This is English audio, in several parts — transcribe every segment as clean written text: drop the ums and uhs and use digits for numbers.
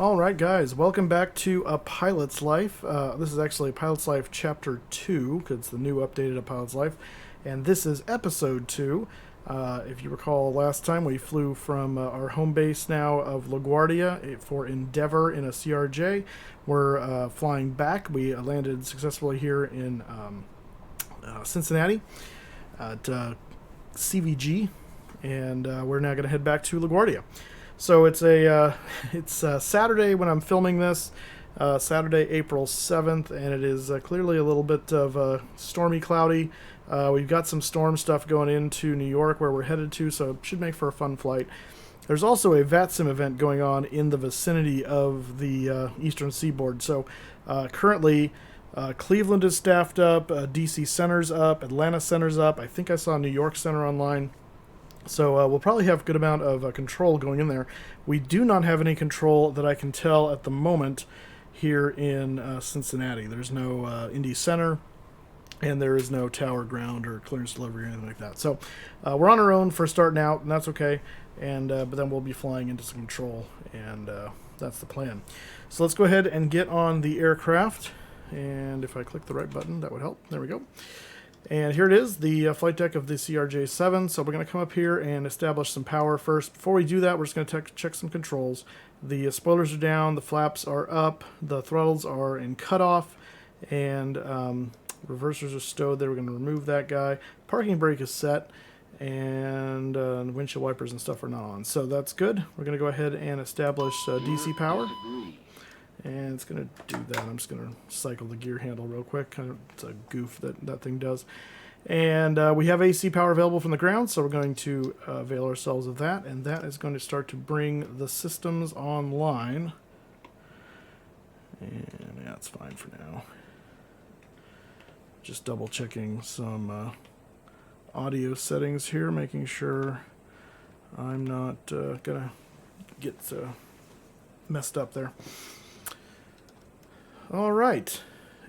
Alright guys, welcome back to A Pilot's Life. This is actually A Pilot's Life Chapter 2, because it's the new updated A Pilot's Life. And this is Episode 2. If you recall, last time we flew from our home base now of LaGuardia for Endeavor in a CRJ. We're flying back. We landed successfully here in Cincinnati at KCVG, and we're now going to head back to LaGuardia. So it's Saturday when I'm filming this, Saturday, April 7th, and it is clearly a little bit of stormy, cloudy. We've got some storm stuff going into New York where we're headed to, so it should make for a fun flight. There's also a VATSIM event going on in the vicinity of the Eastern Seaboard. So currently, Cleveland is staffed up, DC Center's up, Atlanta Center's up. I think I saw New York Center online. So we'll probably have a good amount of control going in there. We do not have any control that I can tell at the moment here in Cincinnati. There's no Indy Center, and there is no tower ground or clearance delivery or anything like that. So we're on our own for starting out, and that's okay. And but then we'll be flying into some control, and that's the plan. So let's go ahead and get on the aircraft. And if I click the right button, that would help. There we go. And here it is, the flight deck of the CRJ-7. So we're going to come up here and establish some power first. Before we do that, we're just going to check some controls. The spoilers are down, the flaps are up, the throttles are in cutoff, and reversers are stowed there. We're going to remove that guy. Parking brake is set, and windshield wipers and stuff are not on. So that's good. We're going to go ahead and establish DC power. And it's going to do that. I'm just going to cycle the gear handle real quick. Kind of, it's a goof that thing does. And we have AC power available from the ground, so we're going to avail ourselves of that. And that is going to start to bring the systems online. And yeah, it's fine for now. Just double checking some audio settings here, making sure I'm not going to get messed up there. All right,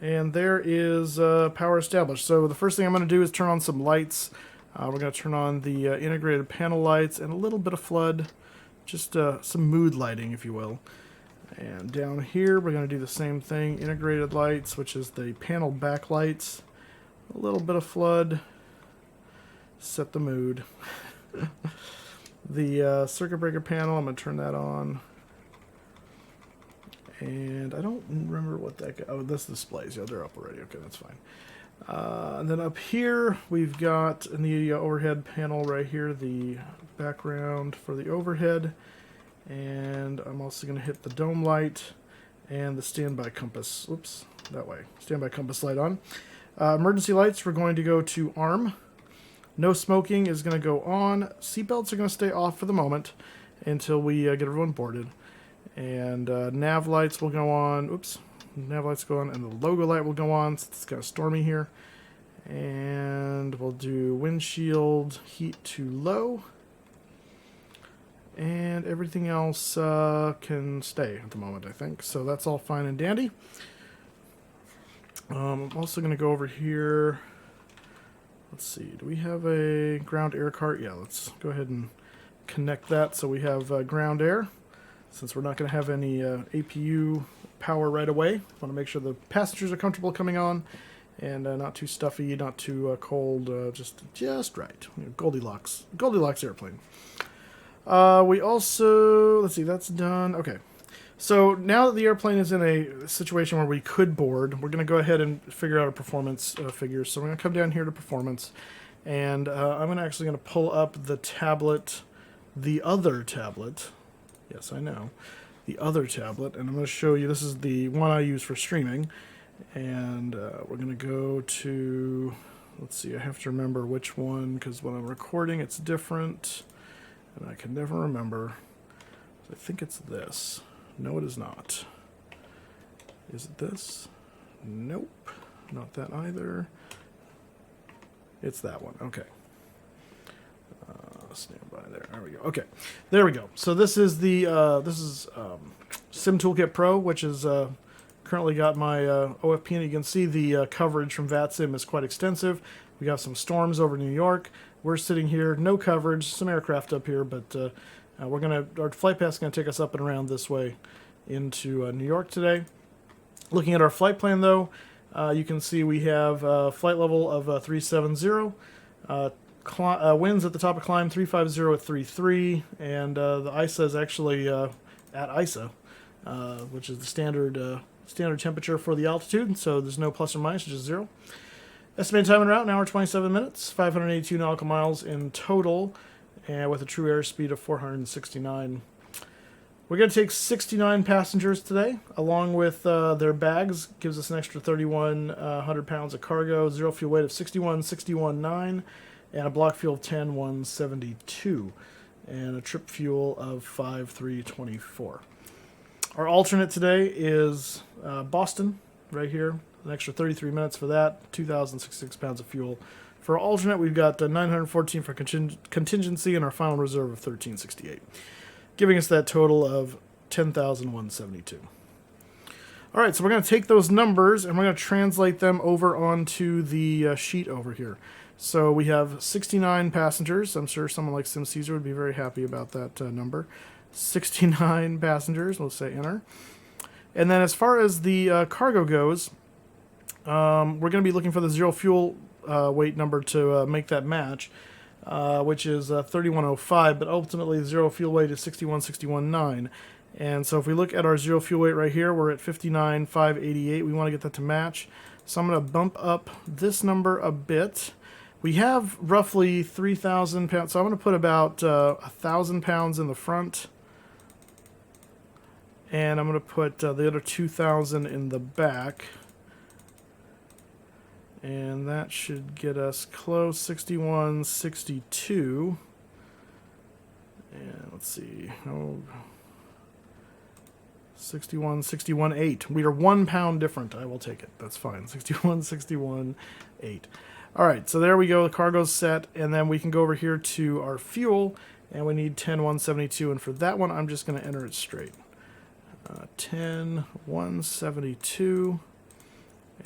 and there is power established. So the first thing I'm going to do is turn on some lights. We're going to turn on the integrated panel lights and a little bit of flood, just some mood lighting, if you will. And down here, we're going to do the same thing, integrated lights, which is the panel backlights, a little bit of flood, set the mood. The circuit breaker panel, I'm going to turn that on. And I don't remember what that... Oh, this displays. Yeah, they're up already. Okay, that's fine. And then up here, we've got in the overhead panel right here, the background for the overhead. And I'm also going to hit the dome light and the standby compass. Oops, that way. Standby compass light on. Emergency lights, we're going to go to arm. No smoking is going to go on. Seatbelts are going to stay off for the moment until we get everyone boarded. And nav lights will go on. Oops, nav lights go on, and the logo light will go on. It's kind of stormy here. And we'll do windshield heat to low. And everything else can stay at the moment, I think. So that's all fine and dandy. I'm also going to go over here. Let's see, do we have a ground air cart? Yeah, let's go ahead and connect that so we have ground air. Since we're not going to have any APU power right away, want to make sure the passengers are comfortable coming on, and not too stuffy, not too cold, just right. You know, Goldilocks airplane. We also, let's see, that's done. Okay, so now that the airplane is in a situation where we could board, we're going to go ahead and figure out a performance figure. So we're going to come down here to performance, and I'm actually going to pull up the tablet, the other tablet. Yes, I know. The other tablet, and I'm going to show you, this is the one I use for streaming, and we're going to go to, let's see, I have to remember which one, because when I'm recording it's different, and I can never remember. I think it's this. No, it is not. Is it this? Nope, not that either. It's that one, okay. Stand by there. There we go. Okay, there we go. So this is the Sim Toolkit Pro, which is currently got my OFP, and you can see the coverage from VATSIM is quite extensive. We got some storms over New York. We're sitting here, no coverage, some aircraft up here, but our flight path is going to take us up and around this way into New York today. Looking at our flight plan, though, you can see we have a flight level of 370, winds at the top of climb 350 at 33, and the ISA is actually at ISA, which is the standard temperature for the altitude, so there's no plus or minus, it's just 0. Estimated time en route, an hour 27 minutes, 582 nautical miles in total, and with a true airspeed of 469. We're going to take 69 passengers today, along with their bags. Gives us an extra 3,100 pounds of cargo, zero fuel weight of 61,9, and a block fuel of 10,172, and a trip fuel of 5,324. Our alternate today is Boston, right here. An extra 33 minutes for that, 2,066 pounds of fuel. For our alternate, we've got 914 for contingency, and our final reserve of 1,368. Giving us that total of 10,172. All right, so we're going to take those numbers and we're going to translate them over onto the sheet over here. So we have 69 passengers. I'm sure someone like SimCaesar would be very happy about that number. 69 passengers, let's say enter. And then as far as the cargo goes, we're going to be looking for the zero fuel weight number to make that match. Which is 3105, but ultimately the zero fuel weight is 61,619. And so if we look at our zero fuel weight right here, we're at 59,588. We want to get that to match. So I'm going to bump up this number a bit. We have roughly 3,000 pounds, so I'm going to put about 1,000 pounds in the front. And I'm going to put the other 2,000 in the back. And that should get us close, 6162. And let's see, 61,618. We are 1 pound different. I will take it. That's fine. 61,618. All right, so there we go. The cargo's set, and then we can go over here to our fuel, and we need 10,172. And for that one, I'm just going to enter it straight. 10,172.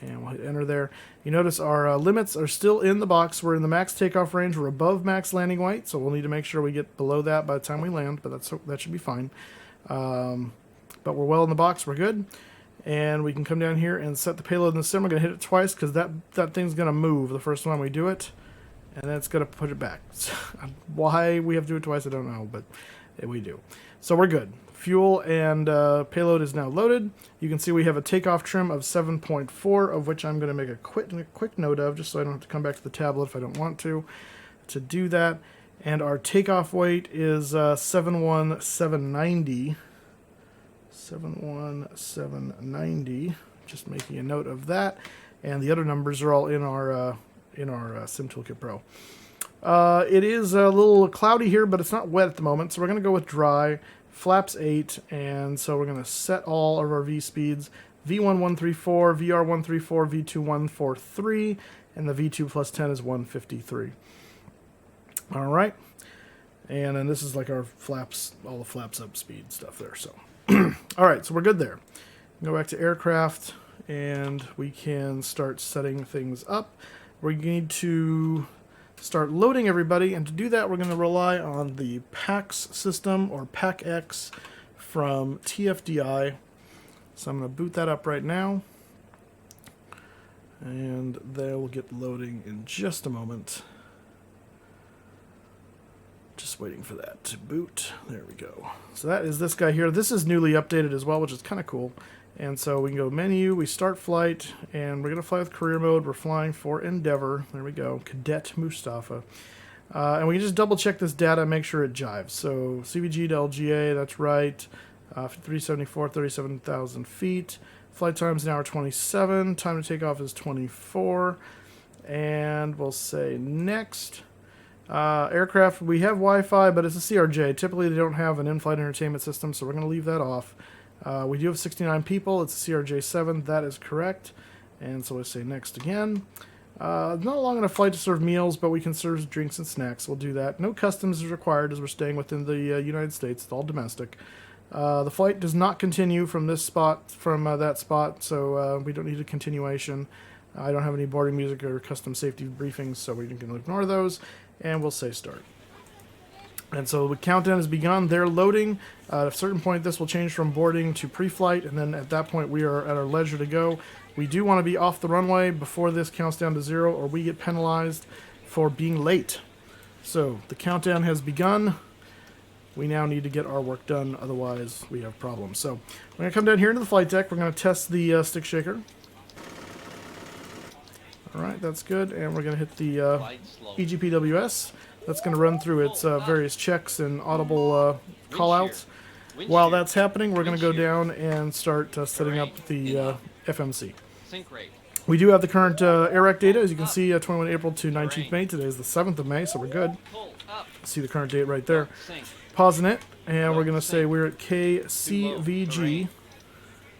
And we'll hit enter there. You notice our limits are still in the box. We're in the max takeoff range. We're above max landing weight, so we'll need to make sure we get below that by the time we land, but that should be fine. But we're well in the box. We're good. And we can come down here and set the payload in the sim. We're going to hit it twice because that thing's going to move the first time we do it, and then it's going to put it back. Why we have to do it twice, I don't know, but we do. So we're good. Fuel and payload is now loaded. You can see we have a takeoff trim of 7.4, of which I'm going to make a quick note of, just so I don't have to come back to the tablet if I don't want to do that. And our takeoff weight is 71,790. 71,790. Just making a note of that. And the other numbers are all in our Sim Toolkit Pro. It is a little cloudy here, but it's not wet at the moment, so we're going to go with dry. Flaps 8, and so we're going to set all of our V speeds. V1 134, VR 134, V2 143, and the V2 plus 10 is 153. All right, and then this is like our flaps, all the flaps up speed stuff there. So, all right, so we're good there. Go back to aircraft, and we can start setting things up. We need to start loading everybody, and to do that we're going to rely on the PACX system, or PACX, from TFDI. So I'm going to boot that up right now, and they'll get loading in just a moment. Just waiting for that to boot. There we go. So that is this guy here. This is newly updated as well, which is kind of cool. And so we can go menu, we start flight, and we're going to fly with career mode. We're flying for Endeavor. There we go, Cadet Mustafa. And we can just double check this data and make sure it jives. So CVG to LGA, that's right. 374, 37,000 feet. Flight time is an hour 27. Time to take off is 24. And we'll say next. Aircraft, we have Wi-Fi, but it's a CRJ. Typically they don't have an in-flight entertainment system, so we're going to leave that off. We do have 69 people. It's a CRJ-7. That is correct. And so I say next again. Not a long enough flight to serve meals, but we can serve drinks and snacks. We'll do that. No customs is required as we're staying within the United States. It's all domestic. The flight does not continue from this spot, from that spot, so we don't need a continuation. I don't have any boarding music or custom safety briefings, so we can ignore those. And we'll say start. And so the countdown has begun. They're loading. At a certain point, this will change from boarding to pre-flight, and then at that point, we are at our leisure to go. We do want to be off the runway before this counts down to 0, or we get penalized for being late. So the countdown has begun. We now need to get our work done, otherwise we have problems. So we're going to come down here into the flight deck. We're going to test the stick shaker. All right, that's good. And we're going to hit the EGPWS. That's going to run through its various checks and audible callouts. While that's happening, we're going to go down and start setting up the FMC. We do have the current AirRec data. As you can see, 21 April to 19th May. Today is the 7th of May, so we're good. See the current date right there. Pausing it, and we're going to say we're at KCVG.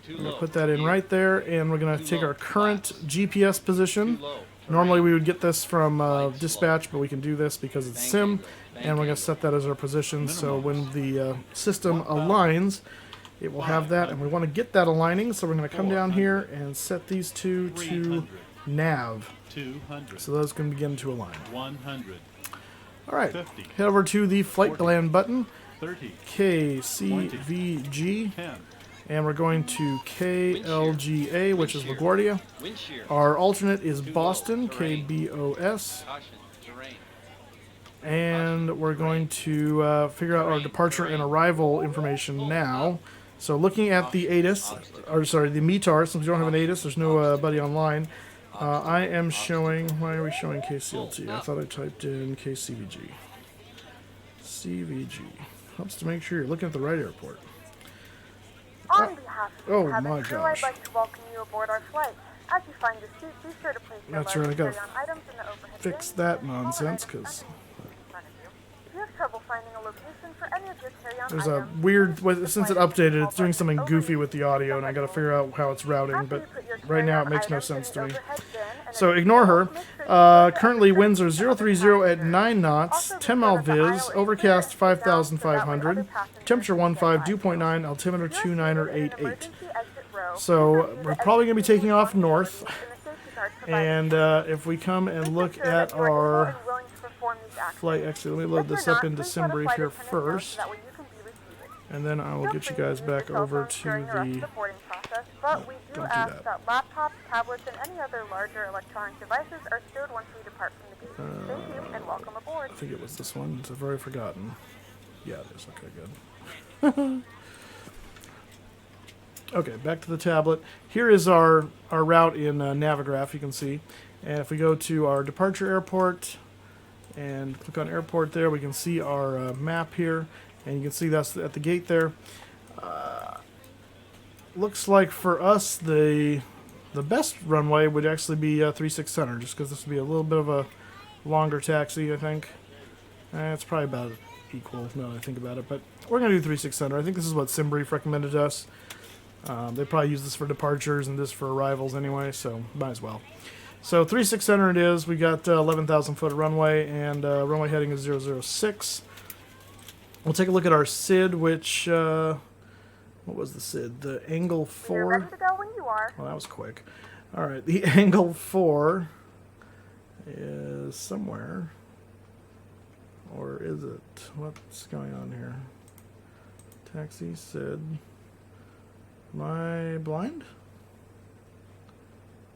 We're going to put that in right there, and we're going to take our current GPS position. Normally we would get this from dispatch, but we can do this because it's sim, and we're going to set that as our position, so when the system aligns, it will have that, and we want to get that aligning, so we're going to come down here and set these two to nav. So those can begin to align. 100. All right, head over to the flight plan button, KCVG, and we're going to KLGA, which is LaGuardia. Our alternate is Boston, KBOS. And we're going to figure out our departure and arrival information now. So looking at the ATIS, or sorry, the METAR, since we don't have an ATIS, there's nobody online. I am showing, why are we showing KCLT? I thought I typed in KCVG. CVG. Helps to make sure you're looking at the right airport. On behalf of the my crew, gosh. I'd like to welcome you aboard our flight. As you find your seat, be sure to place your That's right, I gotta carry-on items in the overhead fix bin, that all nonsense, items because in front of you. If you have trouble finding a location for any of your carry-on there's a items, weird, please since it the updated, call it's doing button something over goofy the with the audio, and I gotta figure out how it's routing, After but you put your right now it carry-on makes no items in sense the to me. overhead bin and So in ignore her. make sure you ensure Currently that winds are the other 030 at passengers. 9 knots, Also, 10 be mile sure that the aisle viz, is overcast clear and sit down so that way 5,500, other passengers temperature can 15, get dew point by. 9, altimeter If you are 29 or seated in an 88. emergency exit row, So please review we're the probably going to be exit taking off north, responsibilities in the safety card provided and for you. if we come and Please look ensure that at you are able our and willing to perform these actions. flight exit, let me If load you're this up not, into please let a Simbrief flight here attendant know so first, that way you can be reseated. and then I will Feel get you free to guys use your back cell over phones to during the rest of the... the boarding process, but we do Don't do ask that. that laptops, tablets, and any other larger electronic devices are stowed once we depart from the gate. Thank you, and welcome aboard. I think it was this one, I've already forgotten. Yeah, it is, okay, good. Okay, back to the tablet. Here is our route in Navigraph, you can see. And if we go to our departure airport and click on airport there, we can see our map here. And you can see that's at the gate there. Looks like for us the best runway would actually be 36 Center, just because this would be a little bit of a longer taxi, I think. It's probably about equal now that I think about it, but we're going to do 36 Center. I think this is what Simbrief recommended to us. They probably use this for departures and this for arrivals anyway, so might as well. So 36 Center it is. We got 11,000 foot runway, and runway heading is 006. We'll take a look at our SID, which, what was the SID? The angle 4. You're ready to go when you are. Well, that was quick. All right, the angle 4 is somewhere. Or is it? What's going on here? Taxi SID. Am I blind?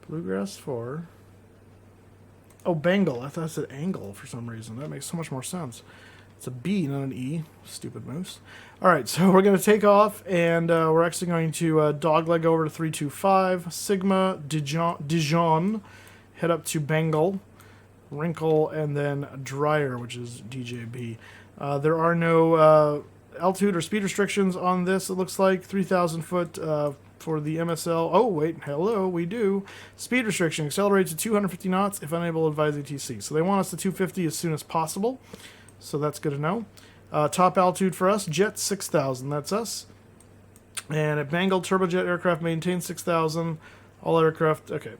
Bluegrass 4. Oh, Bengal. I thought it said angle for some reason. That makes so much more sense. It's a B, not an E. Stupid moose. Alright, so we're going to take off, and we're actually going to dogleg over to 325, Sigma, Dijon, head up to Bengal, Wrinkle, and then Dryer, which is DJB. There are no altitude or speed restrictions on this, it looks like. 3,000 foot for the MSL. Oh, wait, hello, we do. Speed restriction, accelerate to 250 knots if unable to advise ATC. So they want us to 250 as soon as possible, so that's good to know. Top altitude for us, Jet 6,000, that's us. And at Bengal, turbojet aircraft maintain 6,000. All aircraft, okay.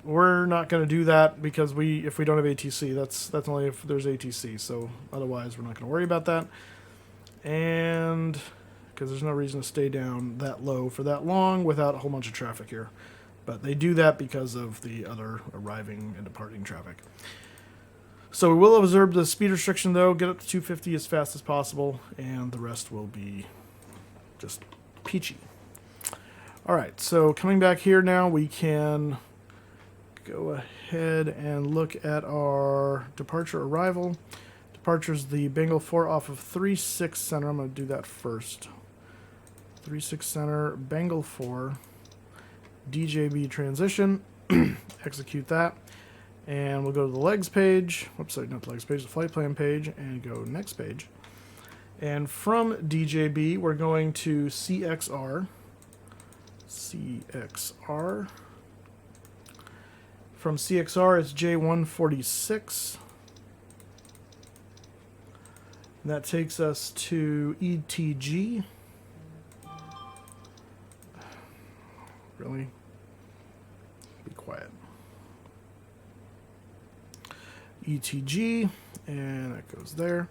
We're not going to do that because if we don't have ATC, that's only if there's ATC, so otherwise we're not going to worry about that. And because there's no reason to stay down that low for that long without a whole bunch of traffic here. But they do that because of the other arriving and departing traffic. So we will observe the speed restriction, though, get up to 250 as fast as possible, and the rest will be just peachy. All right, so coming back here now, we can go ahead and look at our departure arrival. Departure is the Bengal 4 off of 36 center. I'm going to do that first. 36 center, Bengal 4, DJB transition. Execute that. And we'll go to the legs page. Whoops, sorry, not the legs page, the flight plan page, and go next page. And from DJB, we're going to CXR. CXR. From CXR, it's J146. And that takes us to ETG. Really? Be quiet. ETG, and that goes there.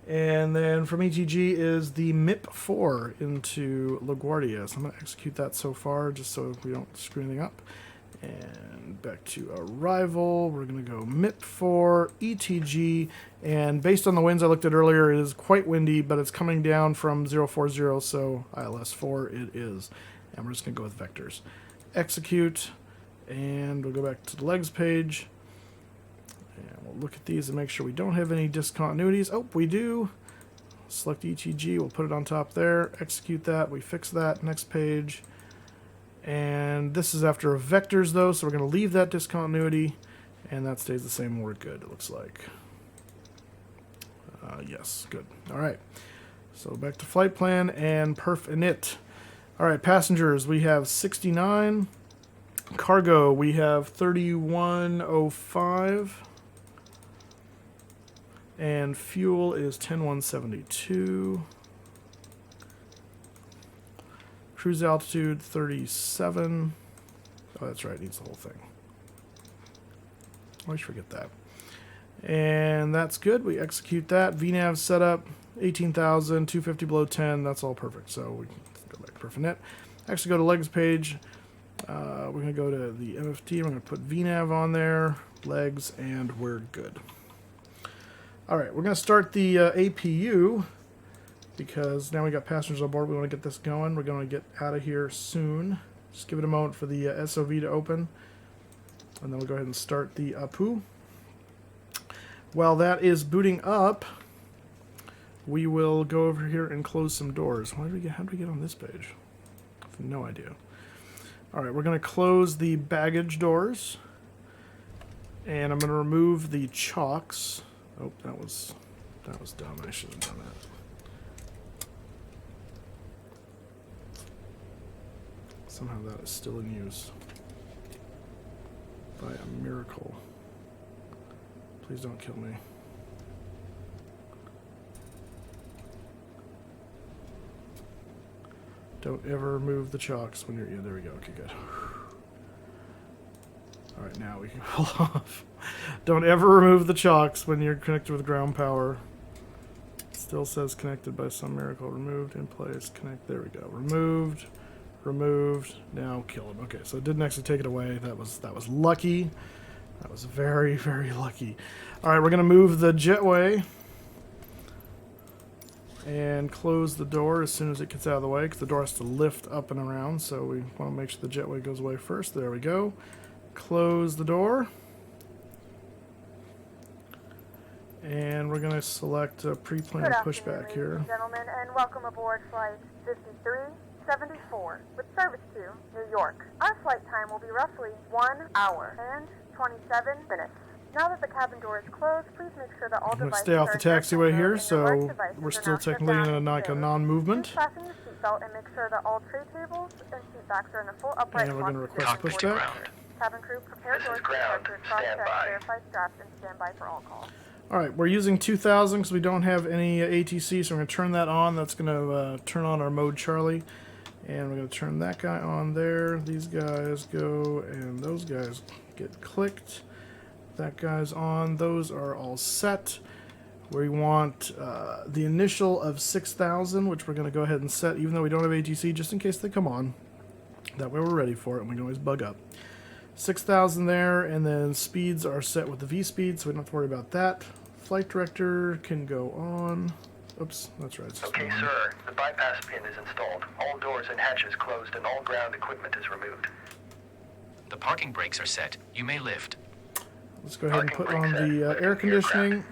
And then from ETG is the MIP4 into LaGuardia. So I'm going to execute that so far, just so we don't screw anything up. And back to arrival, we're going to go MIP4, ETG, and based on the winds I looked at earlier, it is quite windy, but it's coming down from 040, so ILS4 it is. And we're just going to go with vectors. Execute, and we'll go back to the legs page. And we'll look at these and make sure we don't have any discontinuities. Oh, we do. Select ETG, we'll put it on top there. Execute that, we fix that. Next page. And this is after vectors, though, so we're going to leave that discontinuity. And that stays the same. We're good, it looks like. Yes, good. All right. So back to flight plan and perf init. All right, passengers, we have 69. Cargo, we have 3105. And fuel is 10172. Cruise altitude 37. Oh, that's right, it needs the whole thing. I always forget that. And that's good. We execute that. VNAV setup 18,000, 250 below 10. That's all perfect. So we can go back to Perfinet. Actually, go to legs page. We're going to go to the MFT. We're going to put VNAV on there, legs, and we're good. All right, we're going to start the APU because now we got passengers on board. We want to get this going. We're going to get out of here soon. Just give it a moment for the SOV to open, and then we'll go ahead and start the APU. While that is booting up, we will go over here and close some doors. How did we get on this page? I have no idea. All right, we're going to close the baggage doors, and I'm going to remove the chocks. Oh, that was dumb. I should have done that. Somehow that is still in use. By a miracle. Please don't kill me. Don't ever remove the chocks when you're... Yeah, there we go. Okay, good. Alright, now we can pull off. Don't ever remove the chocks when you're connected with ground power. It still says connected by some miracle. Removed, in place, connect. There we go. Removed, removed. Now kill him. Okay, so it didn't actually take it away. That was lucky. That was very, very lucky. Alright, we're going to move the jetway and close the door as soon as it gets out of the way, because the door has to lift up and around, so we want to make sure the jetway goes away first. There we go. Close the door. And we're going to select a pre-planned pushback here. Ladies and gentlemen, and welcome aboard flight 5374 with service to New York. Our flight time will be roughly 1 hour and 27 minutes. Now that the cabin door is closed, please make sure that all devices stay off the taxiway here, so we're still technically in a non-movement. Fasten your seatbelt and make sure that all tray tables and seat backs are in the full upright. And we're going to request pushback. Cabin crew, prepare doors for departure, cross-check, verify straps, and stand by for all calls. Alright, we're using 2000 because we don't have any ATC, so we're going to turn that on. That's going to turn on our mode Charlie. And we're going to turn that guy on there. These guys go, and those guys get clicked. That guy's on. Those are all set. We want the initial of 6,000, which we're going to go ahead and set, even though we don't have ATC, just in case they come on. That way we're ready for it, and we can always bug up. 6,000 there, and then speeds are set with the V speed, so we don't have to worry about that. Flight director can go on. Oops, that's right. Okay, sir. The bypass pin is installed. All doors and hatches closed, and all ground equipment is removed. The parking brakes are set. You may lift. Let's go ahead and put on the air conditioning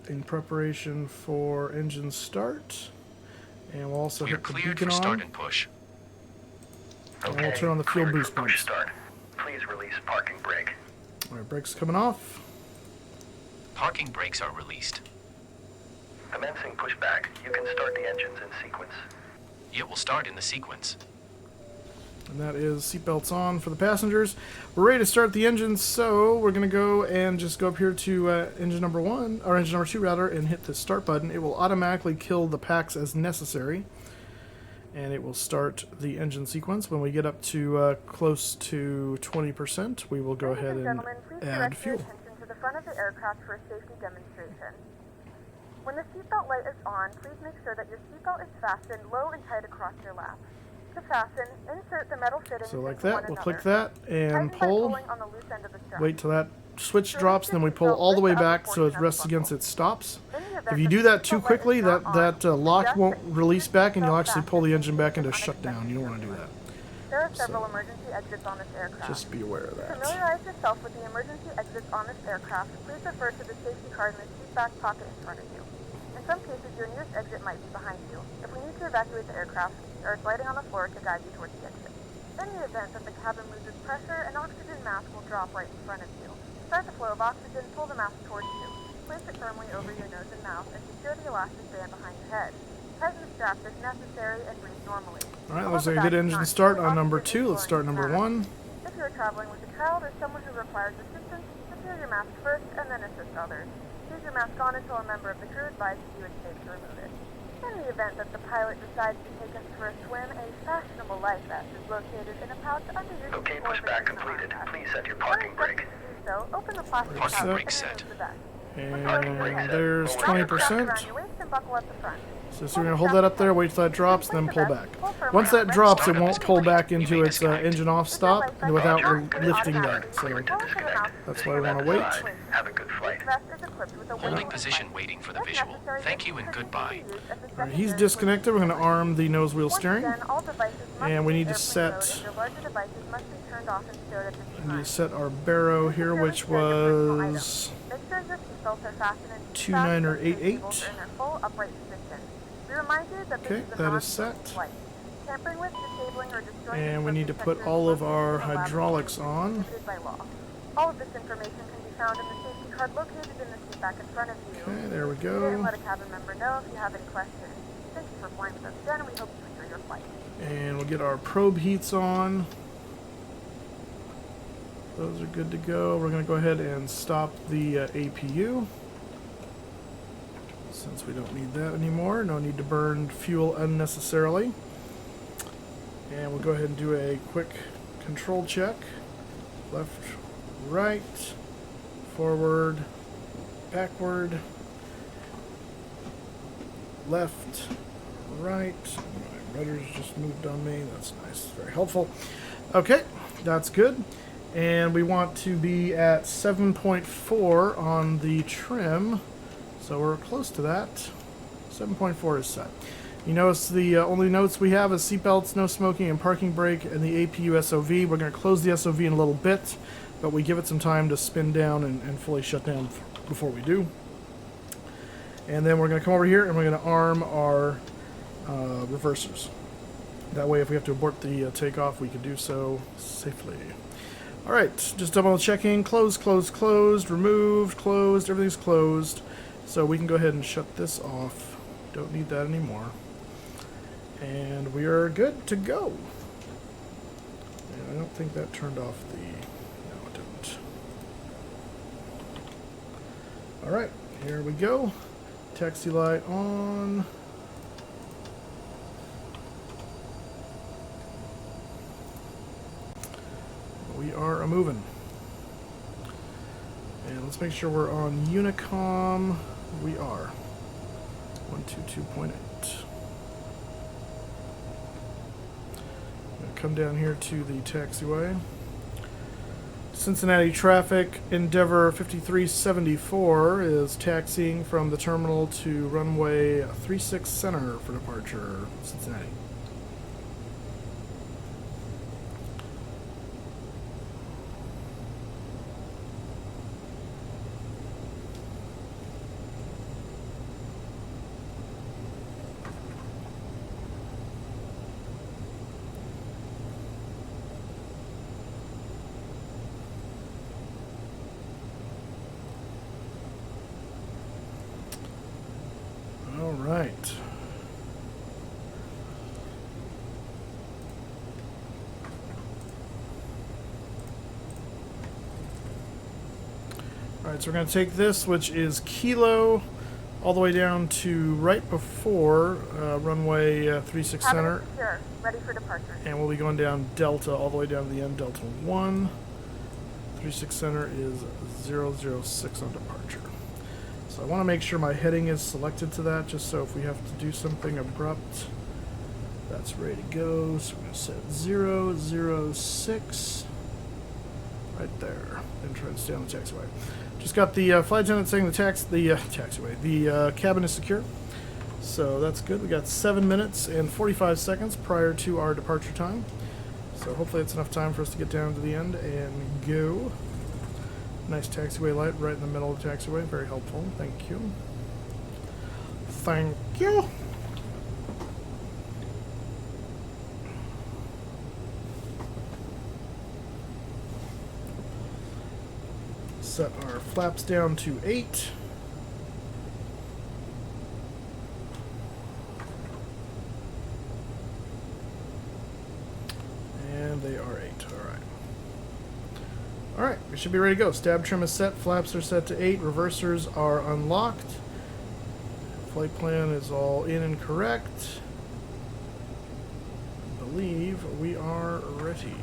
in preparation for engine start. And we'll also We're hit the cleared beacon for start on. and push. And we'll turn on the fuel Cleared boost for push pumps. start. Please release parking brake. Alright, brakes coming off. Parking brakes are released. Commencing pushback. You can start the engines in sequence. It will start in the sequence. And that is seatbelts on for the passengers. We're ready to start the engines, so we're going to go and just go up here to engine number 1, or engine number 2 rather, and hit the start button. It will automatically kill the PACX as necessary, and it will start the engine sequence. When we get up to close to 20%, we will go ahead and add fuel. Attention to the front of the aircraft for a safety demonstration. When the seatbelt light is on, please make sure that your seatbelt is fastened low and tight across your lap. To fasten, insert the metal fittings So like into that, one we'll another. click that and Tighten by pull. pulling on the loose end of the strap. Wait till that switch drops, and then we pull all the way back so it rests against its stops. If you do that too quickly, that lock won't release back, and you'll actually pull the engine back into shutdown. You don't want to do that. There are several emergency exits on this aircraft. Just be aware of To that. familiarize yourself with the emergency exits on this aircraft, please refer to the safety card in the seat back pocket in front of you. In some cases, your nearest exit might be behind you. If we need to evacuate the aircraft, there is lighting on the floor to guide you towards the exit. In the event that the cabin loses pressure, an oxygen mask will drop right in front of you. To start the flow of oxygen, pull the mask towards you. Place it firmly over your nose and mouth and secure the elastic band behind your head. Tighten the strap if necessary and breathe normally. Alright, looks like a good engine start on number 2. Let's start number 1. If you are traveling with a child or someone who requires assistance, secure your mask first and then assist others. Leave your mask on until a member of the crew advises you it's safe to remove it. In the event that the pilot decides to take us for a swim, a fashionable life vest is located in a pouch under your Okay, seat or pushback between the completed. arm Please set your rests. parking When brake. instructed to do so, open the plastic Parking pouch brake and set. remove the vest. And there's Wrap the strap 20%. around your waist and buckle at the front. So we're going to hold that up there, wait till that drops, then pull back. Once that drops, it won't pull back into its engine off stop without lifting that. So that's why we want to wait. Have a good flight. This vest is equipped with a Holding wing position, light. waiting for the If visual. necessary, Thank you and this goodbye. can be used as a Alright, he's secondary disconnected. We're going to arm the nose wheel Once steering. again, all devices must And we be need to airplane set- mode, and your larger devices must be turned off and stowed at this We time. need to set our barrow here, which was Make sure your seatbelts are fastened and 29 or 88. cables are in their full upright position. We remind you that Okay, this is a that is non-smoking set. flight. Tampering with, disabling, or destroying And we the need to put protectors all of located our in the lab hydraulics is on. prohibited by law. All of this information can be found in the safety card located in the seat back in front of you. Okay, there we Read it go. and let a cabin member know if you have any questions. Thank you for flying with us again, and we hope you enjoy your flight. And we'll get our probe heats on. Those are good to go. We're going to go ahead and stop the APU. Since we don't need that anymore. No need to burn fuel unnecessarily. And we'll go ahead and do a quick control check. Left, right, forward, backward, left, right. My rudder's just moved on me. That's nice. Very helpful. Okay, that's good. And we want to be at 7.4 on the trim. So we're close to that. 7.4 is set. You notice the only notes we have is seatbelts, no smoking, and parking brake, and the APU SOV. We're going to close the SOV in a little bit, but we give it some time to spin down and fully shut down before we do. And then we're going to come over here and we're going to arm our reversers. That way if we have to abort the takeoff, we can do so safely. Alright, just double checking. Closed, closed, closed, removed, closed, everything's closed. So we can go ahead and shut this off. Don't need that anymore. And we are good to go. And I don't think that turned off the... No, it didn't. Alright, here we go. Taxi light on. We are a-moving. And let's make sure we're on Unicom. We are. 122.8. come down here to the taxiway. Cincinnati traffic, Endeavor 5374 is taxiing from the terminal to runway 36 center for departure, Cincinnati. All right. All right, so we're going to take this, which is Kilo, all the way down to right before runway 36 center. Secure. Ready for departure. And we'll be going down Delta, all the way down to the end, Delta 1. 36 center is 006 on departure. So I want to make sure my heading is selected to that, just so if we have to do something abrupt, that's ready to go. So we're going to set 006 right there, and try to stay on the taxiway. Just got the flight attendant saying the cabin is secure. So that's good. We got 7 minutes and 45 seconds prior to our departure time. So hopefully it's enough time for us to get down to the end and go. Nice taxiway light right in the middle of the taxiway. Very helpful. Thank you. Thank you. Set our flaps down to 8. And they are 8. Alright, we should be ready to go. Stab trim is set, flaps are set to 8, reversers are unlocked. Flight plan is all in and correct. I believe we are ready.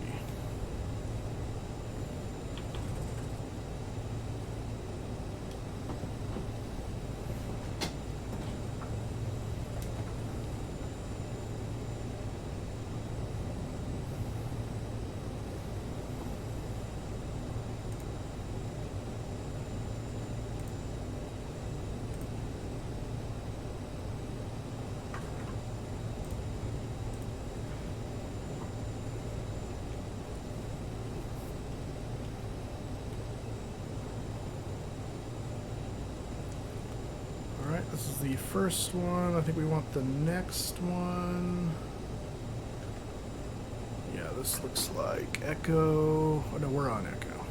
This is the first one. I think we want the next one. Yeah, this looks like Echo. Oh, no, we're on Echo.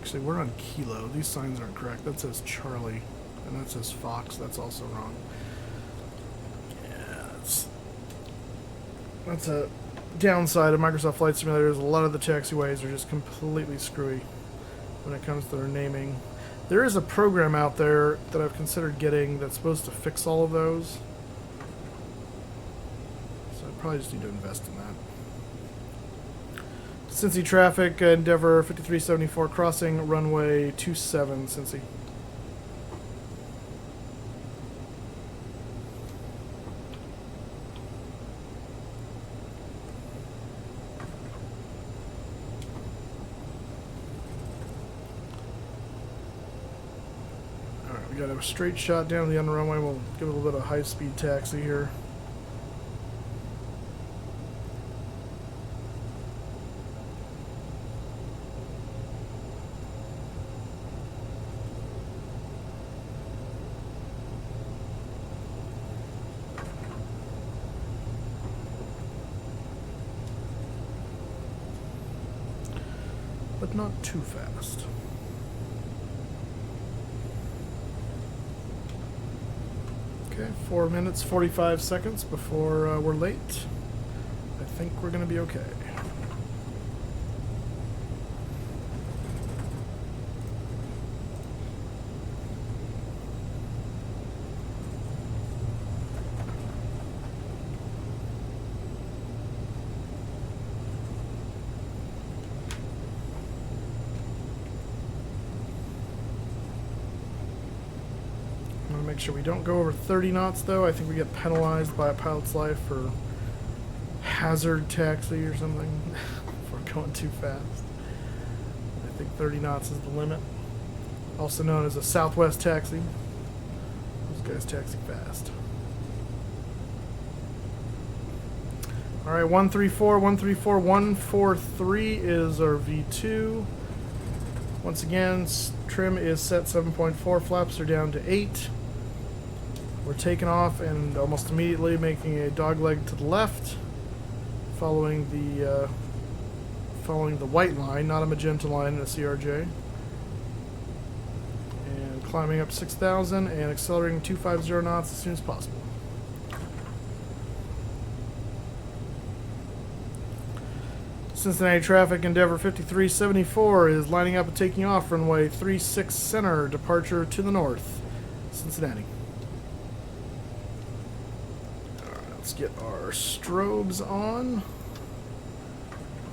Actually, we're on Kilo. These signs aren't correct. That says Charlie, and that says Fox. That's also wrong. Yeah, that's a downside of Microsoft Flight Simulators. A lot of the taxiways are just completely screwy when it comes to their naming. There is a program out there that I've considered getting that's supposed to fix all of those. So I probably just need to invest in that. Cincy traffic, Endeavor 5374 crossing runway 27, Cincy. We got a straight shot down the end runway. We'll give it a little bit of high-speed taxi here. But not too fast. Okay, 4 minutes, 45 seconds before we're late. I think we're going to be okay. Make sure we don't go over 30 knots, though. I think we get penalized by a pilot's life for hazard taxi or something if we're going too fast. I think 30 knots is the limit. Also known as a Southwest taxi. Those guys taxi fast. Alright, 134, 134, 143 is our V2. Once again, trim is set 7.4, flaps are down to 8. We're taking off and almost immediately making a dogleg to the left, following the white line, not a magenta line in a CRJ. And climbing up 6,000 and accelerating 250 knots as soon as possible. Cincinnati traffic, Endeavor 5374 is lining up and taking off runway 36 center, departure to the north, Cincinnati. Alright, let's get our strobes on.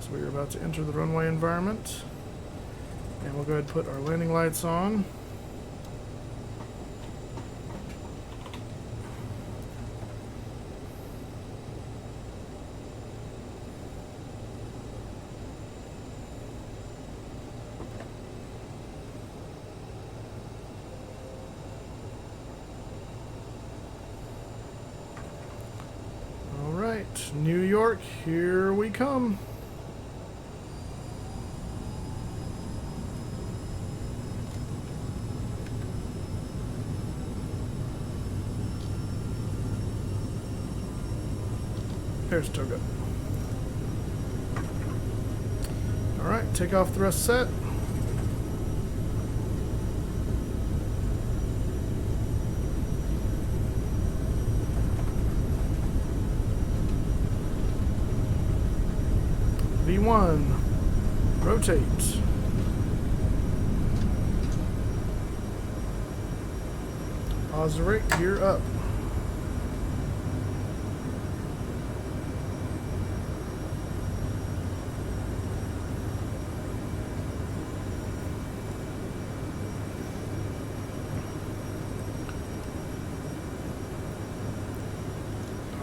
So we're about to enter the runway environment. And we'll go ahead and put our landing lights on. New York, here we come. There's Toga. Alright, takeoff thrust set. V1, rotate. Pause the rate, gear up.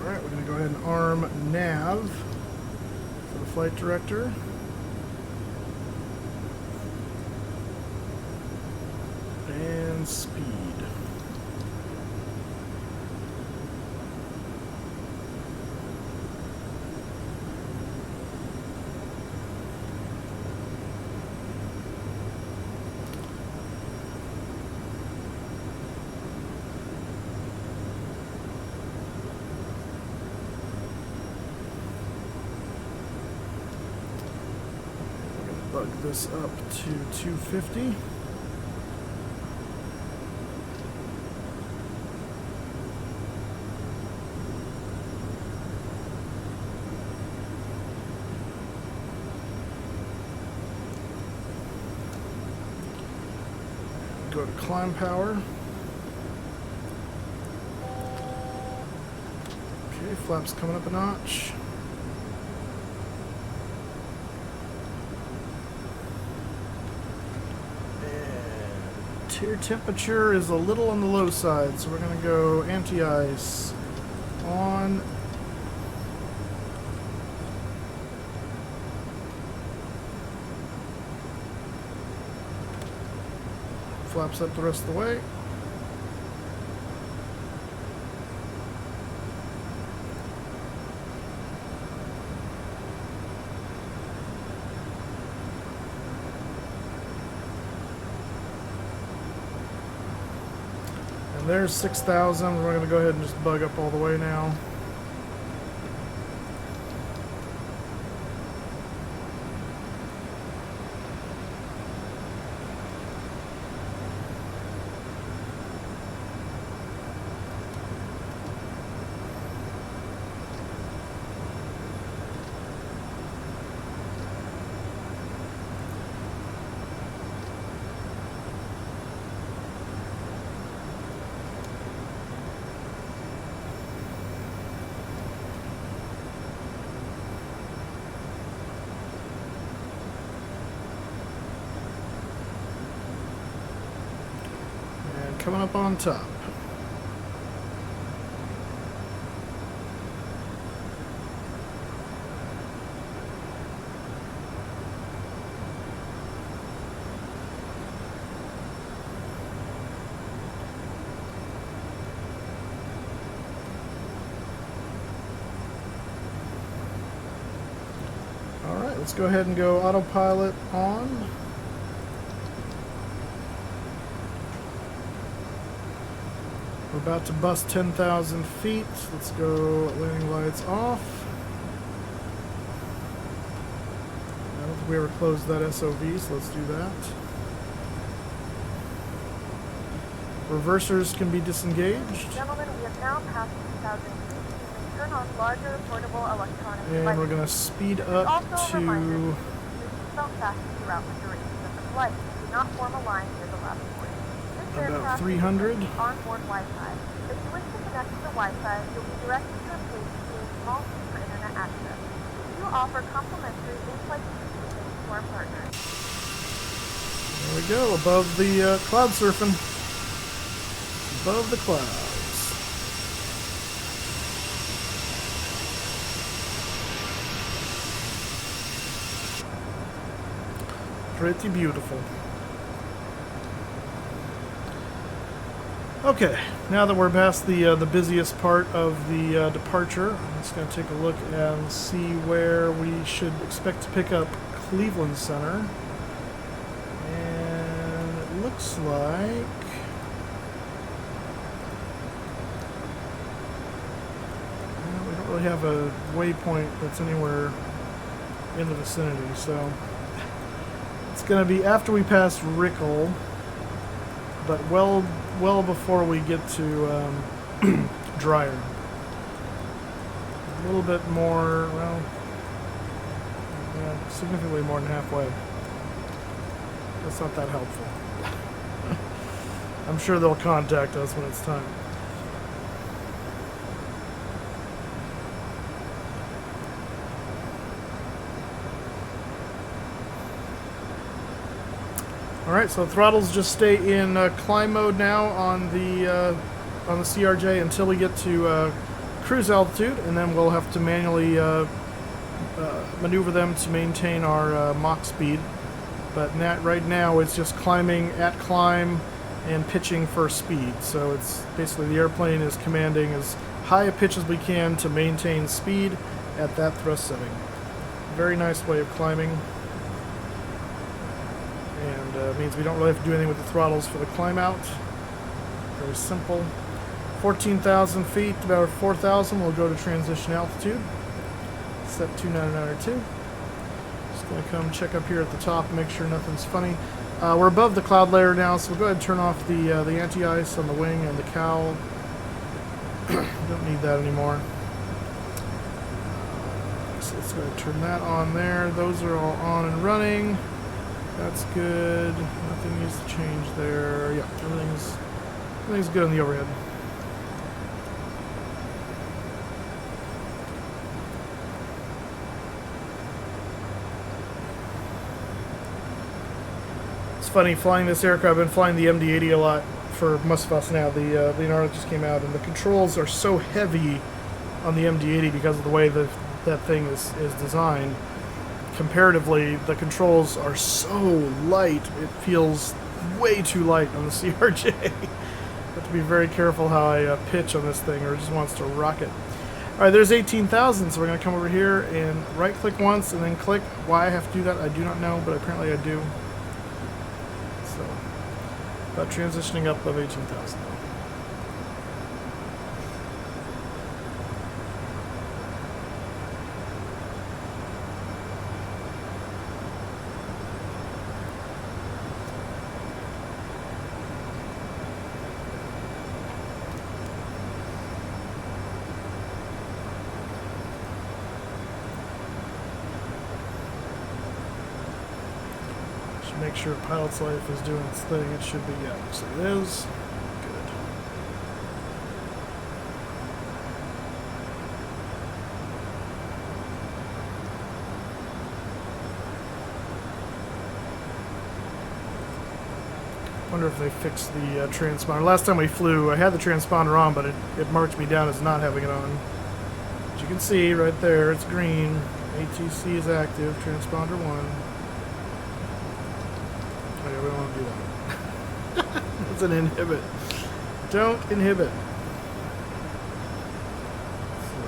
Alright, we're going to go ahead and arm nav. Flight director. And speed. Bug this up to 250. Go to climb power. Okay, flaps coming up a notch. Air temperature is a little on the low side, so we're going to go anti-ice on. Flaps up the rest of the way. There's 6,000. We're going to go ahead and just bug up all the way now. Coming up on top. let's go ahead and go autopilot on. We're about to bust 10,000 feet. Let's go landing lights off. I don't think we ever closed that SOV, so let's do that. Reversers can be disengaged. Gentlemen, we have now passed 2,000 feet. You may turn on larger portable electronic And devices. we're going to speed up Also a reminder to... to keep your seatbelt fastened throughout the duration of the flight. Do not form a line near the lavatory. This About aircraft 300. is onboard Wi-Fi. If you wish to connect to the Wi-Fi, you'll be directed to a page through a small fee for internet access. We do offer complimentary in-flight communications to our partners. There we go, above the cloud surfing. Above the clouds. Pretty beautiful. Okay, now that we're past the busiest part of the departure, I'm just going to take a look and see where we should expect to pick up Cleveland Center. And it looks like... well, we don't really have a waypoint that's anywhere in the vicinity, so it's going to be after we pass Rickle, but well before we get to Dryer. A little bit more, well, yeah, significantly more than halfway. That's not that helpful. I'm sure they'll contact us when it's time. Alright, so throttles just stay in climb mode now on the CRJ until we get to cruise altitude, and then we'll have to manually maneuver them to maintain our Mach speed. But right now it's just climbing at climb and pitching for speed. So it's basically the airplane is commanding as high a pitch as we can to maintain speed at that thrust setting. Very nice way of climbing. And means we don't really have to do anything with the throttles for the climb out. Very simple. 14,000 feet, about 4,000, we'll go to transition altitude. Set 29902. Just going to come check up here at the top and make sure nothing's funny. We're above the cloud layer now, so we'll go ahead and turn off the anti-ice on the wing and the cowl. Don't need that anymore. So let's go ahead and turn that on there. Those are all on and running. That's good. Nothing needs to change there. Yeah, everything's good on the overhead. It's funny flying this aircraft. I've been flying the MD-80 a lot for MSFS now. The Leonardo just came out, and the controls are so heavy on the MD-80 because of the way that thing is designed. Comparatively, the controls are so light, it feels way too light on the CRJ. Have to be very careful how I pitch on this thing, or it just wants to rocket. Alright, there's 18,000, so we're going to come over here and right-click once and then click. Why I have to do that, I do not know, but apparently I do. So, about transitioning up of 18,000. Make sure Pilot's Life is doing its thing. It should be, yeah, so it is. Good. Wonder if they fixed the transponder. Last time we flew, I had the transponder on, but it marked me down as not having it on. As you can see right there, it's green. ATC is active, transponder 1. We don't want to do that. It's an inhibit. Don't inhibit. So.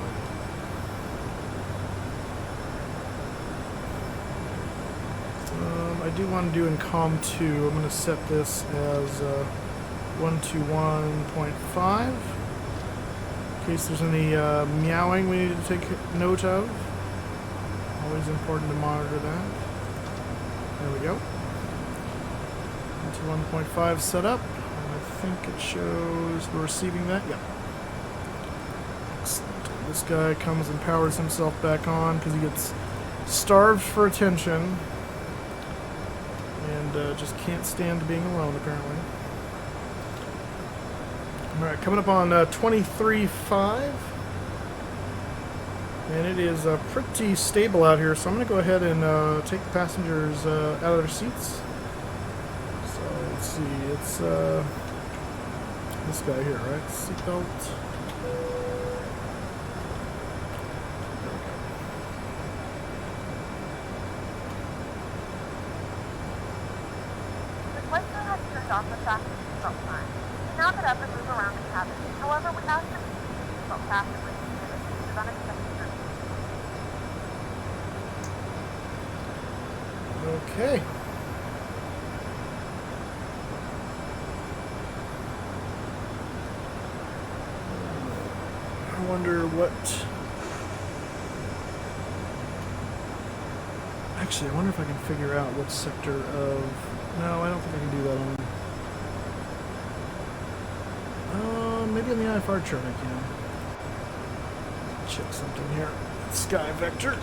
I do want to do in COM 2, I'm going to set this as 121.5 in case there's any meowing we need to take note of. Always important to monitor that. There we go. 121.5 set up. I think it shows we're receiving that. Yep. Excellent. This guy comes and powers himself back on because he gets starved for attention and just can't stand being alone, apparently. Alright, coming up on 23.5. And it is pretty stable out here, so I'm going to go ahead and take the passengers out of their seats. So let's see, it's this guy here, right? Seatbelt. The flight crew has turned off the fasten seatbelt sign. We now get up and move around the cabin. However, we ask that you keep your seatbelt fastened when you do this to prevent unexpected trips. Okay. I wonder what... Actually, I wonder if I can figure out what sector of... No, I don't think I can do that on... maybe on the IFR chart I can. Check something here. Sky vector.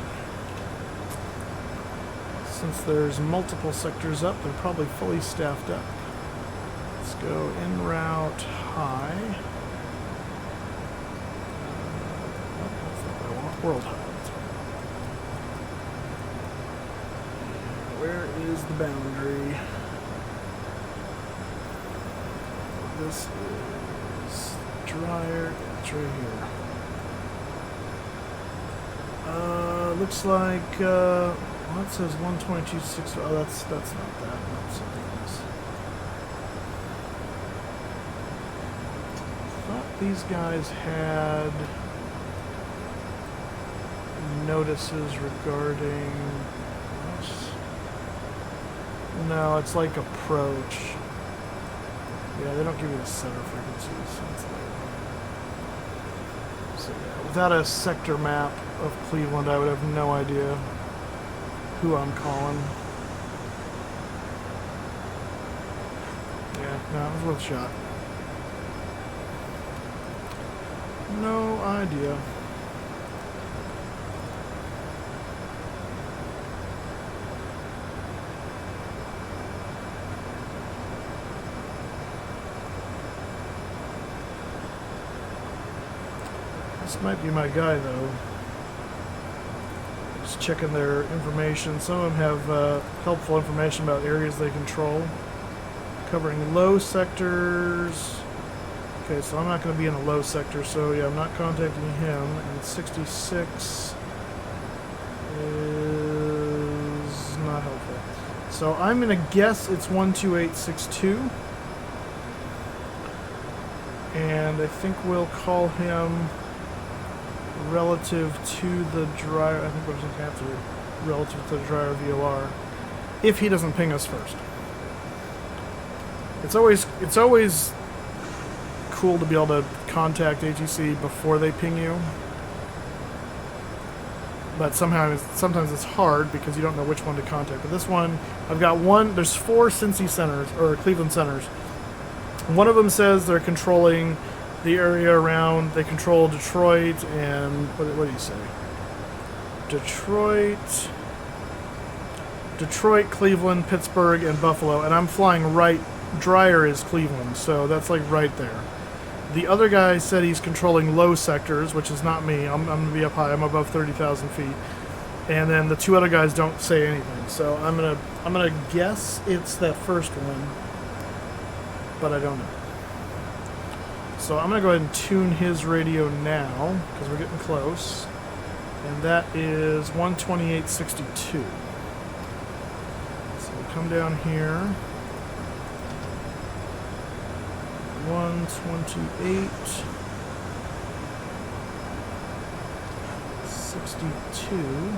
Since there's multiple sectors up, they're probably fully staffed up. Let's go en route high. That's not what I want. World high. Where is the boundary? This is dryer. It's right here. Looks like. Well, it says 122.6. Oh, that's not that. That's something else. I thought these guys had notices regarding. No, it's like approach. Yeah, they don't give you the center frequencies. So yeah, without a sector map of Cleveland, I would have no idea who I'm calling. Yeah, no, it was worth a shot. No idea. This might be my guy, though. Just checking their information. Some of them have helpful information about areas they control. Covering low sectors. Okay, so I'm not going to be in a low sector, so yeah, I'm not contacting him. And 66 is not helpful. So I'm going to guess it's 12862. And I think we'll call him relative to the dryer. I think we're just going to have to relative to the dryer VOR if he doesn't ping us first. It's always cool to be able to contact ATC before they ping you, but sometimes it's hard because you don't know which one to contact. But this one, I've got one. There's 4 Cincy centers or Cleveland centers. One of them says they're controlling the area around. They control Detroit and what do you say? Detroit, Cleveland, Pittsburgh, and Buffalo. And I'm flying right. Dryer is Cleveland, so that's like right there. The other guy said he's controlling low sectors, which is not me. I'm going to be up high. I'm above 30,000 feet. And then the 2 other guys don't say anything. So I'm gonna guess it's that first one, but I don't know. So I'm going to go ahead and tune his radio now, because we're getting close. And that is 128.62. So we'll come down here. 128.62.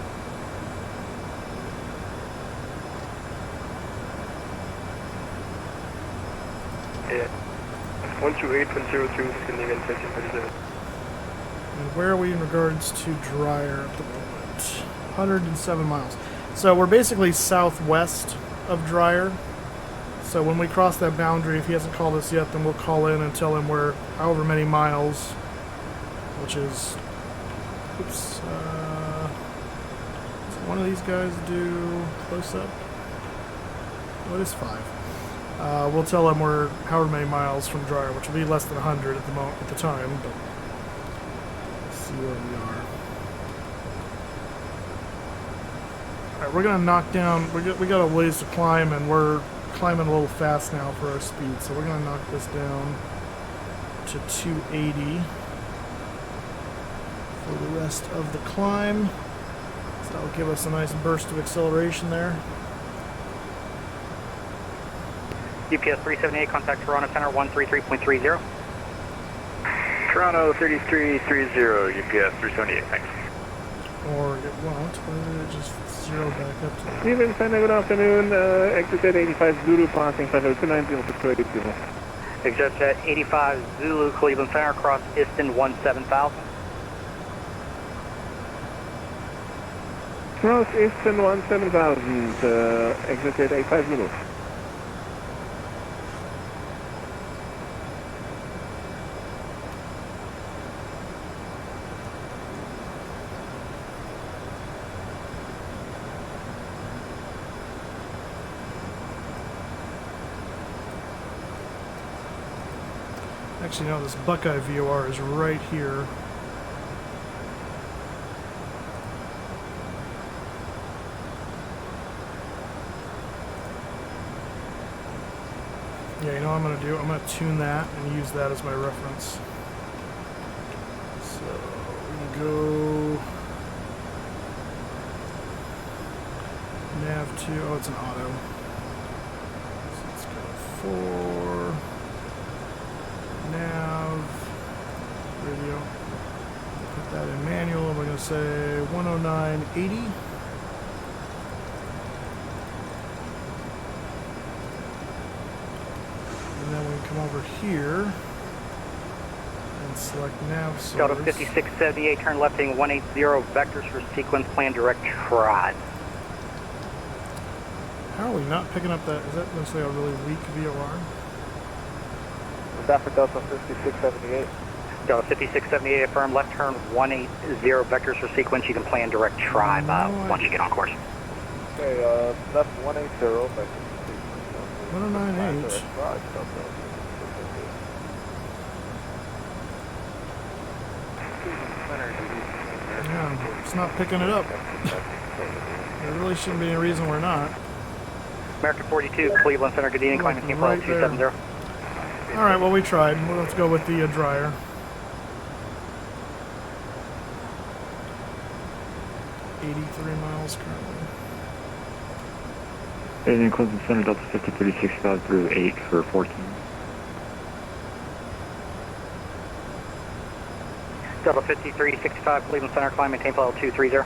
Yeah. 128.02, sending in 1337. And where are we in regards to Dryer at the moment? 107 miles. So we're basically southwest of Dryer. So when we cross that boundary, if he hasn't called us yet, then we'll call in and tell him we're however many miles, which is, oops, does one of these guys do close up? Oh, it is 5. We'll tell him we're however many miles from Dryer, which will be less than 100 at the time, but let's see where we are. Alright, we're gonna knock down, we got a ways to climb, and we're climbing a little fast now for our speed, so we're gonna knock this down to 280 for the rest of the climb. So that'll give us a nice burst of acceleration there. UPS 378, contact Toronto Center 133.30. Toronto 3330, UPS 378, thanks. Or it won't, but it just zero back up to Cleveland Center, good afternoon. Exit at 85 Zulu, passing 5029, deal to 280. Exit at 85 Zulu, Cleveland Center, cross Iston 17000. Cross Eastern 17000, exit at 85 Zulu. Actually, no, this Buckeye VOR is right here. Yeah, you know what I'm going to do? I'm going to tune that and use that as my reference. So, we can go... Nav 2, oh, it's an auto. So let's go 4... Nav, radio, put that in manual, and we're going to say 109.80. And then we come over here and select nav source. Delta 5678, turn left heading 180, vectors for sequence plan direct trod. How are we not picking up that? Is that necessarily a really weak VOR? That for Delta 5678. Delta 5678, affirm left turn 180, vectors for sequence. You can plan direct trod once you get on course. Okay, left 180, back 109H. Yeah, it's not picking it up. There really shouldn't be any reason we're not. American 42, Cleveland Center, good evening, climbing team Right 270. Alright, well, we tried. Well, let's go with the Dryer. $83 miles currently. Anything Cleveland Center, Delta 5036 through 8 for 14. Delta 5365, Cleveland Center, climb maintain level 230.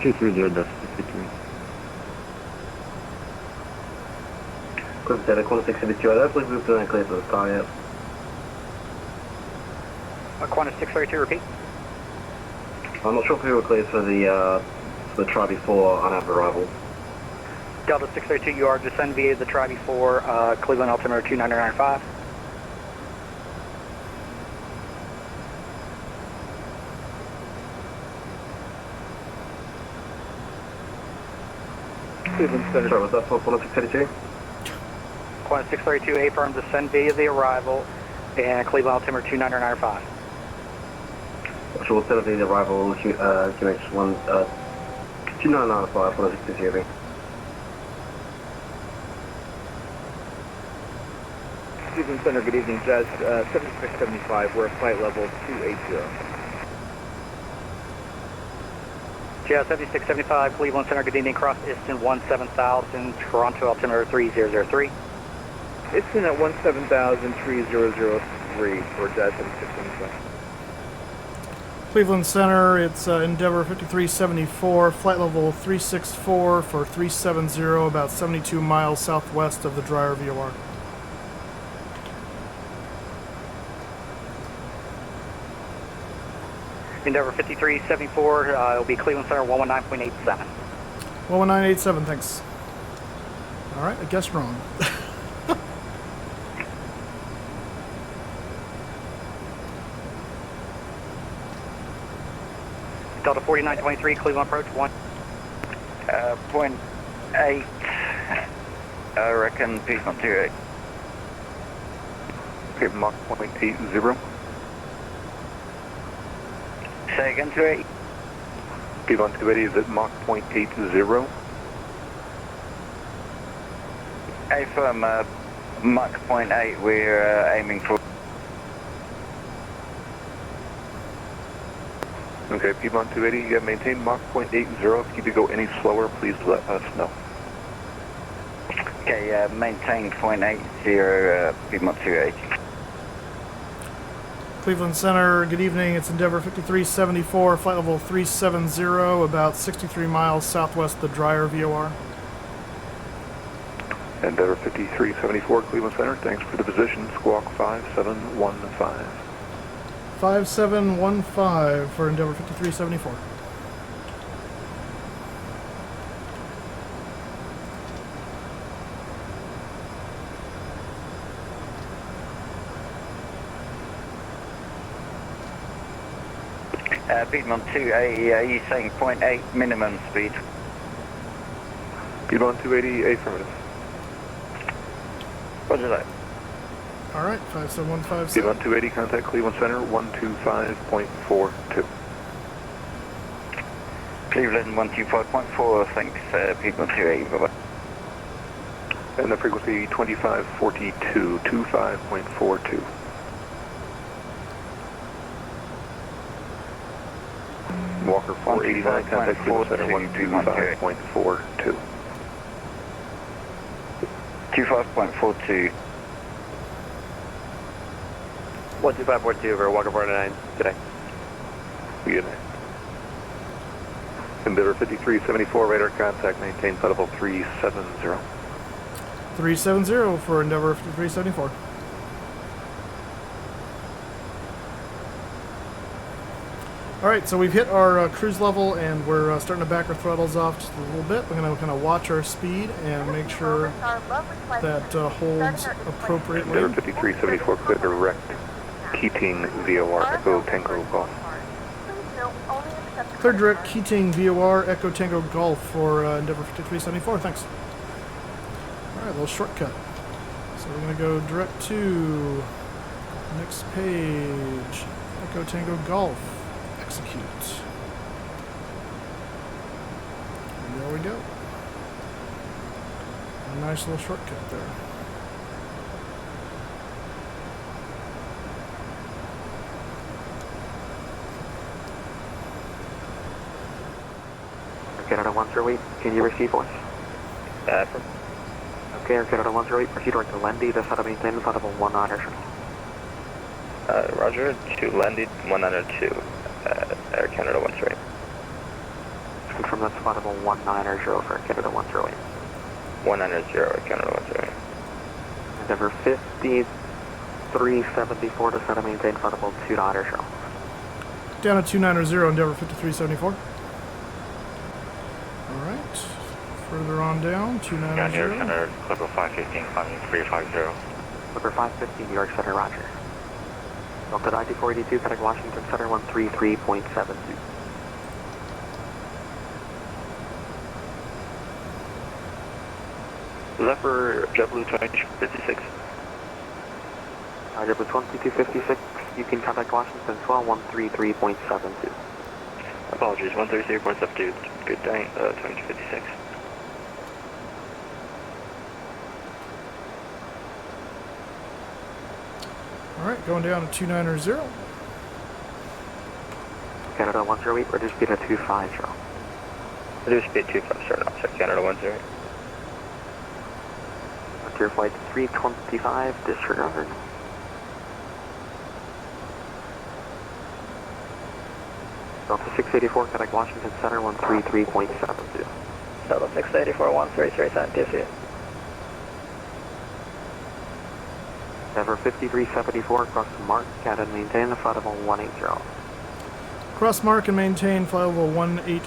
230, Delta 53. Cleveland Center, Qantas 672, I don't believe we've done a clear for the sky yet. Qantas 632, repeat. I'm not sure if we were clear for the try before on our arrival. Delta 632, you are descend via the try before Cleveland altimeter 2995. Cleveland Center. Sorry, was that for Qantas 632? Qantas 632, affirm descend via the arrival and Cleveland altimeter 2995. Actual 70, the arrival, QH1, 2995, Qantas 632. Cleveland Center, good evening, Jazz 7675, we're at flight level 280. Jazz 7675, Cleveland Center, good evening, cross Iston 17000, Toronto altimeter 3003. Iston at 17000, 3003 for Jazz 7675. Cleveland Center, it's Endeavour 5374, flight level 364 for 370, about 72 miles southwest of the Dryer VOR. Endeavor 5374, it'll be Cleveland Center 119.87. 11987, thanks. All right, I guess wrong. Delta 4923, Cleveland approach 1. 0.8, I reckon Piedmont 28. Okay, Mach 0.80. Say again, 28. Piedmont 280 is at Mach 0.80. Affirm, Mach 0.8, we're aiming for. Okay, Piedmont 280, you have maintained Mach 0.80. If you need to go any slower, please let us know. Okay, maintain 0.80, Piedmont 280. Cleveland Center, good evening. It's Endeavor 5374, flight level 370, about 63 miles southwest of the Dryer VOR. Endeavor 5374, Cleveland Center, thanks for the position. Squawk 5715. 5715 for Endeavor 5374. Piedmont 280, are you saying 0.8 minimum speed? Piedmont 280, affirmative. Roger that. All right, 57157. Piedmont 280, contact Cleveland Center 125.42. Cleveland 125.4, thanks, Piedmont 280, bye-bye. And the frequency 2542, 25.42. Walker 489, contact Cleveland Center 125.42. 25.42. 12542 over Walker 409, good day. Good night. Endeavor 5374, radar contact, maintain flight level 370. 370 for Endeavor 5374. All right, so we've hit our cruise level and we're starting to back our throttles off just a little bit. We're going to kind of watch our speed and make sure that holds appropriately. Endeavor 5374, clear direct, Keating VOR, Echo Tango Golf. Clear direct, Keating VOR, Echo Tango Golf for Endeavor 5374, thanks. All right, a little shortcut. So we're going to go direct to next page, Echo Tango Golf. Execute. And there we go. A nice little shortcut there. Canada 108, can you receive voice? Okay, Canada 108, proceed toward to Lendy, the set of maintain the set of 19. Roger, to Lendy 102, Air Canada 108. Confirm that's flight level 190 for Canada 108. 190, Air Canada 108. Endeavor 5374 to set of maintain flight level 290. Down at 290, Endeavor 5374. Alright, further on down, 290. Down here, Center, Clipper 515, climbing 350. Clipper 515, New York Center, roger. Delta ID482, contact Washington Center 133.72. Zephyr, JetBlue 2256. JetBlue 2256, you can contact Washington as well, 133.72. Apologies, 133.72, good day, 2256. Alright, going down to 290. Canada 108, reduce speed to 250. Reduce speed 250, now, check Canada 108. Frontier flight 325, disregard. Delta 684, contact Washington Center 133.72. Delta 684, 133, DC. Endeavor 5374, cross the mark, Canada maintain the flight level 180. Cross mark and maintain flight level 180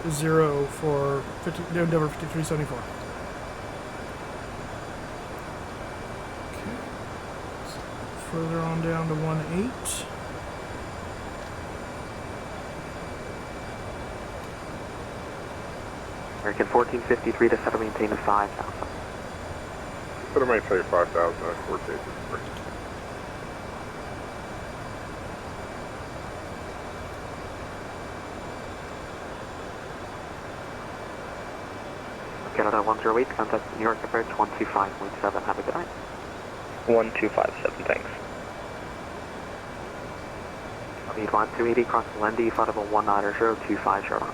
for Endeavour 5374. Okay. So further on down to 18. American 1453 to set to maintain a 5,000. Set to maintain 5,000 at 1453. Canada 108, contact New York Airport 125.7. Have a good night. 1257, thanks. Lead 1280, cross Lendy, flight level 190-250.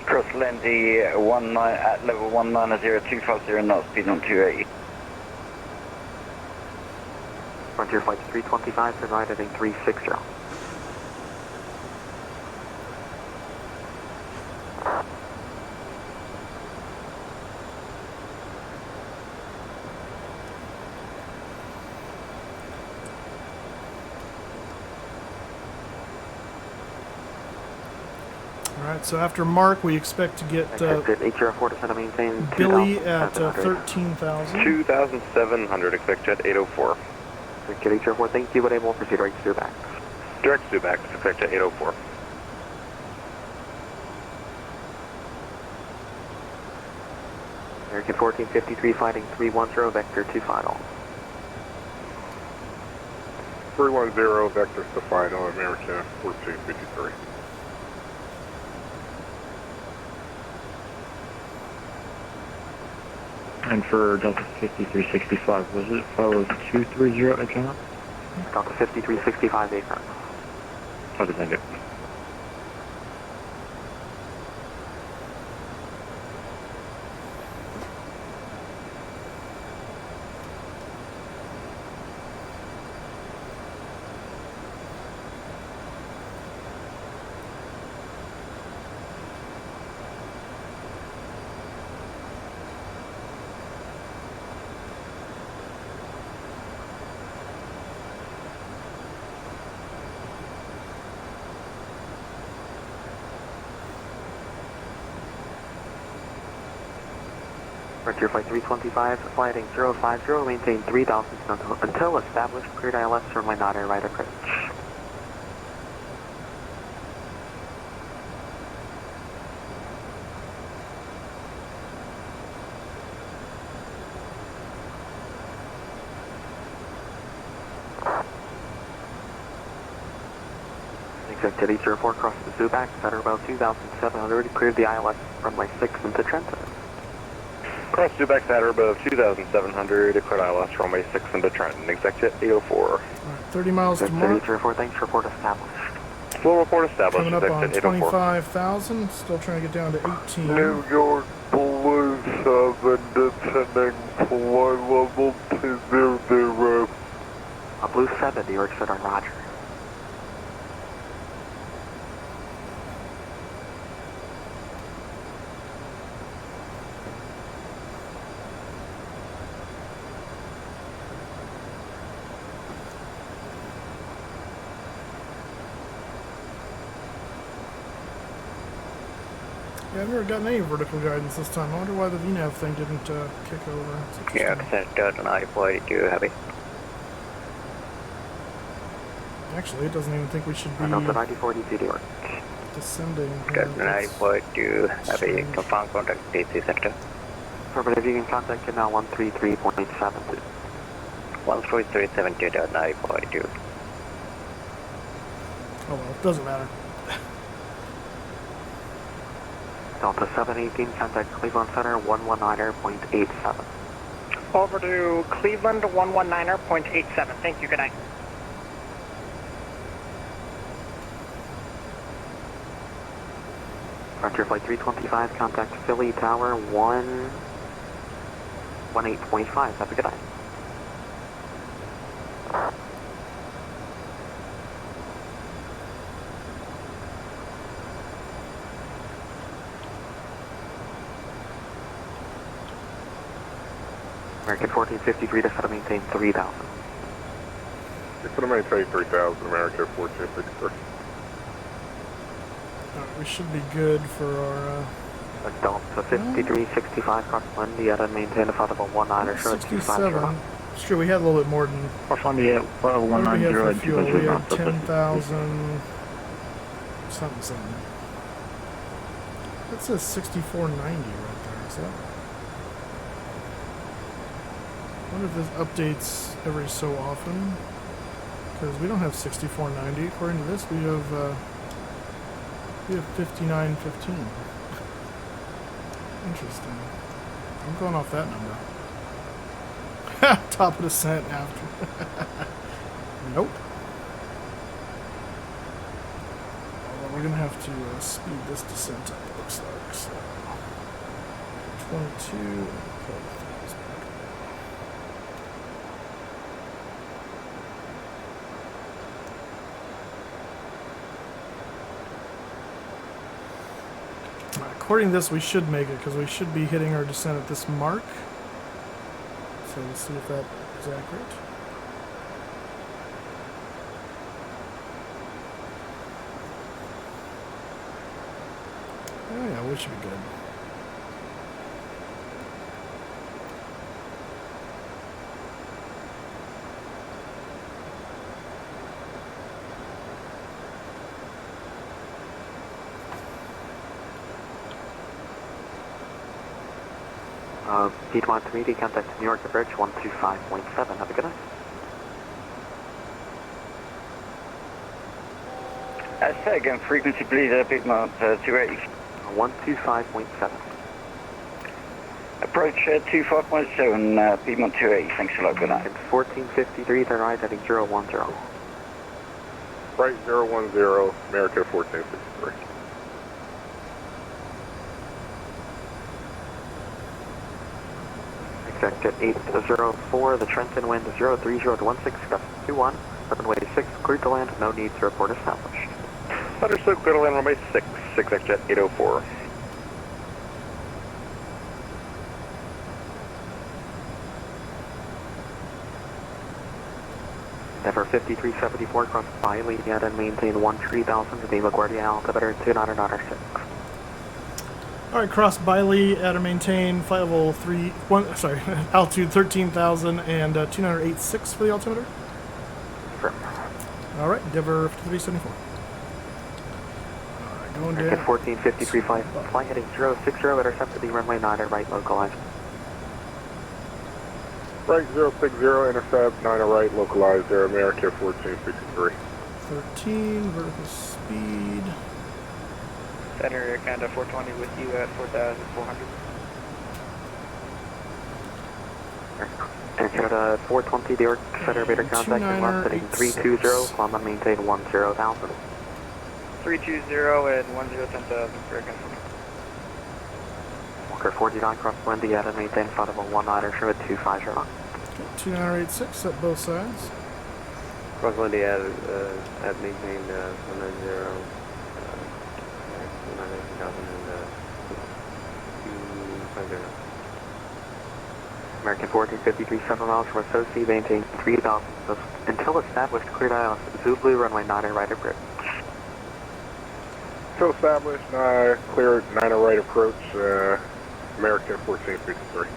Cross Lendy, at level 190-250, not speed on 280. Frontier flight 325, turn right heading 360. Alright, so after Mark, we expect to get 804 to set to maintain Billy at 13,000. 2,700, expect jet 804. Get 804, thank you, but able to proceed right to back. Direct to back, expect jet 804. American 1453, fighting 310, vector 25. 310, vector to final, American 1453. And for Delta 5365, was it follow 230 at John? Delta 5365, acre. How does that do? Frontier Flight 325, flighting 050, maintain 3,000 until established, cleared ILS, runway not air right approach. Executive 804, cross the Pushback, center about 2,700, cleared the ILS, runway 6 into Trenton. Cross Pushback, batter above 2,700, cleared ILS, runway 6 into Trenton, executive 804. Alright, 30 miles to Mark. 804, thanks, report established. Full report established, Coming up on executive 804. 25,000, still trying to get down to 18. New York Blue 7, descending flight level 200. Blue 7, New York Center, roger. Yeah, I've never gotten any vertical guidance this time. I wonder why the VNAV thing didn't kick over. Yeah, center 942, heavy. Actually, it doesn't even think we should be Delta 9042, New York. descending. Delta 942, heavy. Confirm contact DC center. Affirmative, you can contact it now 133.72. 13372, Delta 942. Oh well, doesn't matter. Delta 718, contact Cleveland Center 119.87. Over to Cleveland 119.87. Thank you, good night. Frontier Flight 325, contact Philly Tower 118.5. Have a good night. American 1453 to set to maintain 3,000. You're going to maintain 3,000, American 1453. we should be good for our... Delta 5365 cross India and maintain a flight of 19er, show 67. It's true, we had a little bit more than... Cross India, What did we have 190 for fuel? We had 10,000... something. That says 6490 right there, is that... I wonder if this updates every so often, because we don't have 6490. According to this, we have 5915. Interesting. I'm going off that number. Top of descent after. Nope. Although we're gonna have to speed this descent up. It looks like so. 22. According to this, we should make it because we should be hitting our descent at this mark. So let's see if that is accurate. Oh yeah, we should be good. Piedmont to media, contact New York Bridge 125.7. Have a good night. Say again, frequency please, Piedmont 28. 125.7. Approach 25.7, Piedmont 28. Thanks a lot, good night. It's 1453, turn right heading 010. Right 010, America 1453. Exit 804, the Trenton wind 030 to 16, gust 21, runway 6, cleared to land, no need to report established. Understood, clear to land runway 6, exit 804. Endeavor 5374 cross Biley, and maintain 13,000 to Lima Guardia, altimeter 2906. Alright, cross Biley at or maintain flight level altitude 13,000 and 2986 for the altimeter. Confirm. Alright, Endeavor 5374. Alright, going down. 1453 flight heading 060, intercept to the runway 9 right localized. Right 060, intercept 9 right, localized there, America 1453. 13, vertical speed. Center Air Canada 420 with you at 4,400. Air Canada 420, the York Center radar contact and left heading 320, climb and maintain 10,000. 320 and 10,000 for Air Canada. Walker 49, cross Wendy at and maintain flight level 19er, show at 250. Okay, 2986 at both sides. Cross Wendy at maintain 190. 250. American 1453, 7 miles from Associate, maintain 3,000 until established, cleared island, Zulu, runway 9 right approach. Until established, clear 9 right approach, American 1453.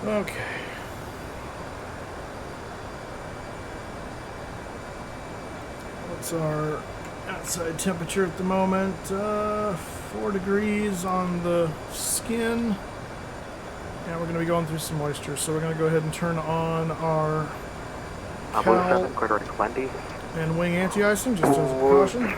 Okay. What's our outside temperature at the moment? 4 degrees on the skin. Yeah, we're going to be going through some moisture, so we're going to go ahead and turn on our cowl and wing anti-icing, just as a precaution.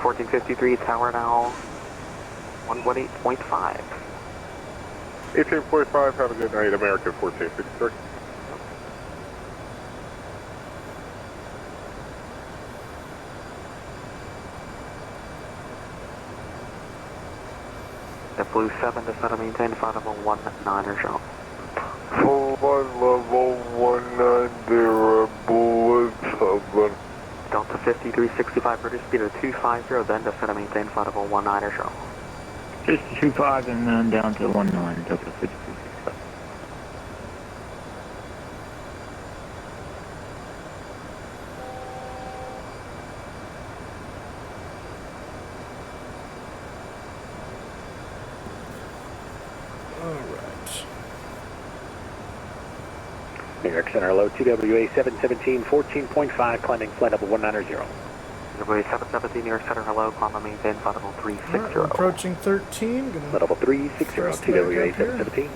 1453, tower now 118.5. 18.5, have a good night, American 1453. The Blue 7 to center maintain flight level 19er show. Flight level 190, Blue 7. Delta 5365, reduce speed to 250, then descend and maintain flight level 19 show. Just 25 and then down to 19, Delta 5365. New York Center, low TWA 717, 14.5, climbing flight level 190. TWA 717, New York Center, hello, climb and maintain flight level 360. Right, we're approaching 13. Flight level 360, TWA 717.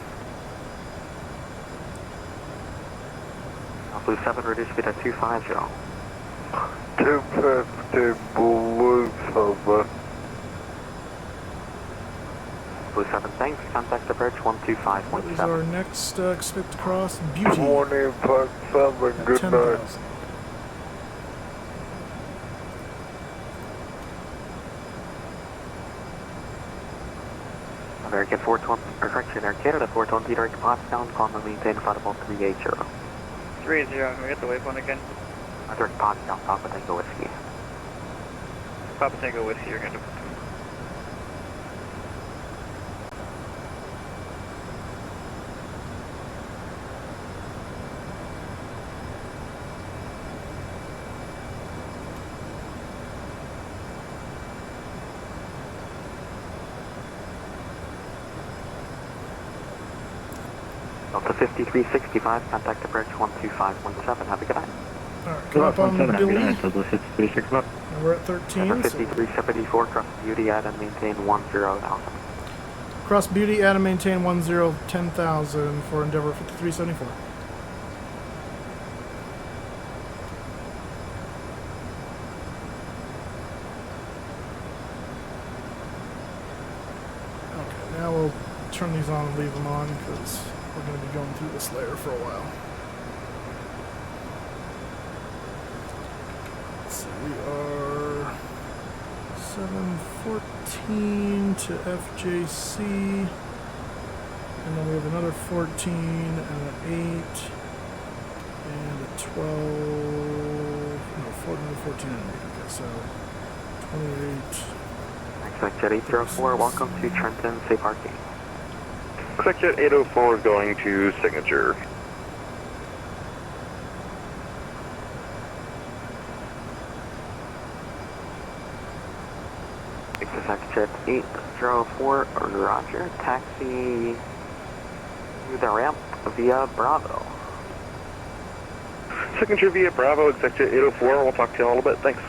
Blue 7, reduce speed to 250. 250, Blue 7. Blue 7, thanks. Contact approach 125.7. What is our next expect to cross? Beauty. 20.7, good night. 10,000. American 420, or correction, Air Canada 420, direct Potsdam, climb and maintain flight level 380. 380, can we get the waypoint again? Direct Potsdam, Papa Tango Whiskey. Papa Tango Whiskey, you're going to... Delta 5365, contact approach 125.7. Have a good night. Alright, come up on Billy. Delta 5365. And we're at 13. Number So 5374, cross Beauty, add and maintain 10,000. cross Beauty, add and maintain 10,000 for Endeavor 5374. Okay, now we'll turn these on and leave them on because we're going to be going through this layer for a while. So we are 714 to FJC, and then we have another 14 and an 8 and a 12, no, 14 and an 8, okay, so 28. Exec Jet 804, welcome to Trenton, safe parking. Exec 804 is going to Signature. Exec Jet 804, roger, taxi to the ramp via Bravo. Signature via Bravo, Exec 804, we'll talk to you in a little bit, thanks.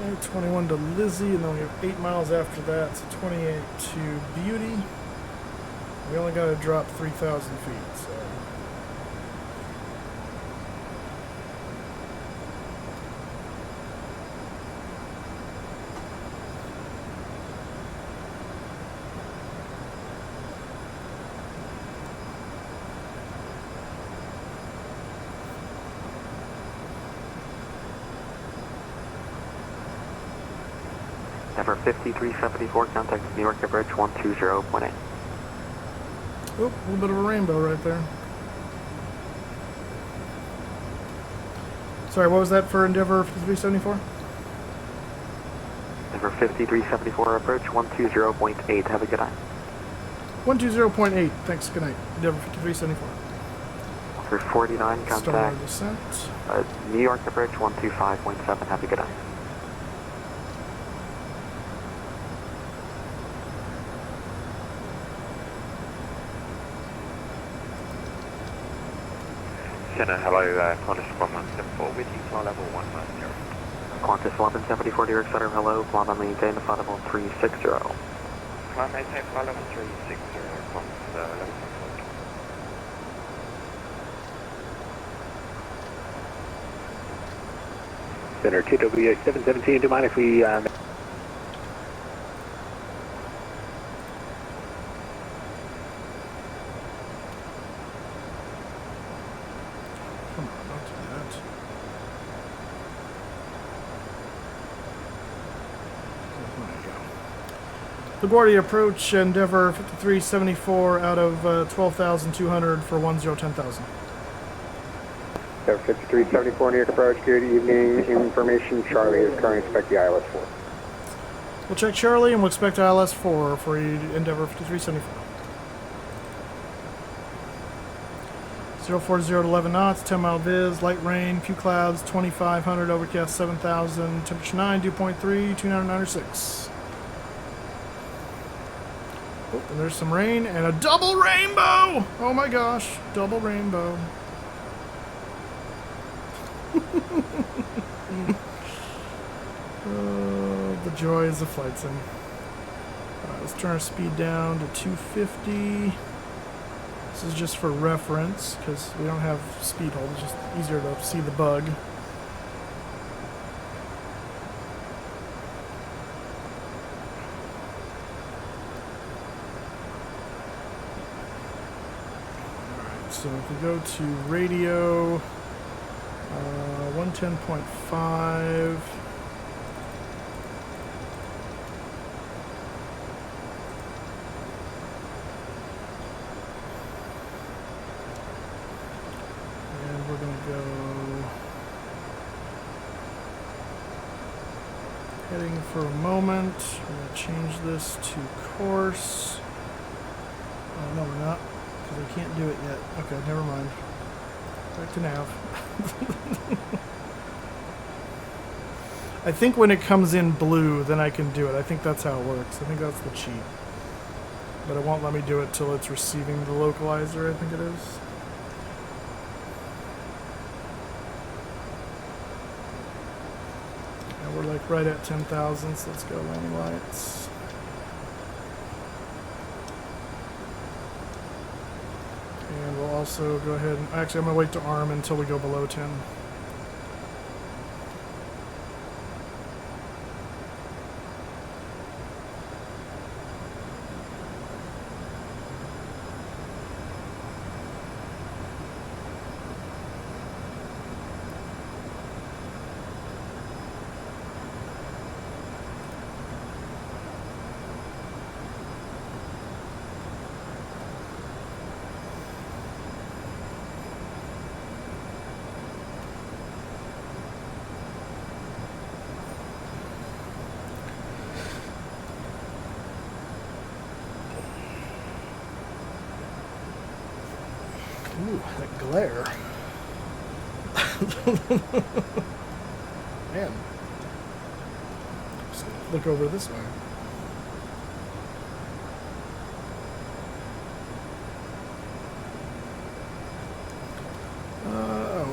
Okay, 21 to Lizzie, and then we have 8 miles after that, so 28 to Beauty. We only got to drop 3,000 feet, so. Number 5374, contact New York Bridge 120.8. Oh, a little bit of a rainbow right there. Sorry, what was that for Endeavor 5374? Number 5374, approach 120.8. Have a good night. 120.8, thanks, good night. Endeavor 5374. Number 49, Star contact descent. New York Bridge 125.7. Have a good night. Hello, Qantas 1174 with you, flight level 190. Qantas 1174, New York Center, hello, climb and maintain the flight level 360. Climb maintain flight level 360, Qantas 1174. Center, TWA 717, do you mind if we... Come on, don't do that. The Guardia approach, Endeavor 5374 out of 12,200 for 10,000. 5374 New York approach, good evening. Information, Charlie is currently expect the ILS 4. We'll check Charlie and we'll expect ILS 4 for Endeavor 5374. 040 to 11 knots, 10 mile viz, light rain, few clouds, 2,500, overcast 7,000, temperature 9, dew point 3, 2996. Oh, and there's some rain and a double rainbow! Oh my gosh, double rainbow. The joys of flight sim. Alright, let's turn our speed down to 250. This is just for reference, because we don't have speed hold. It's just easier to see the bug. Alright, so if we go to radio, 110.5. We're going to go heading for a moment. We're going to change this to course. Oh, no, we're not, because I can't do it yet. Okay, never mind. Back to nav. I think when it comes in blue, then I can do it. I think that's how it works. I think that's the cheat. But it won't let me do it till it's receiving the localizer, I think it is. We're like right at 10,000, so let's go landing lights. And we'll also go ahead and, actually I'm going to wait to arm until we go below 10. Ooh, that glare. Man. Just look over this way.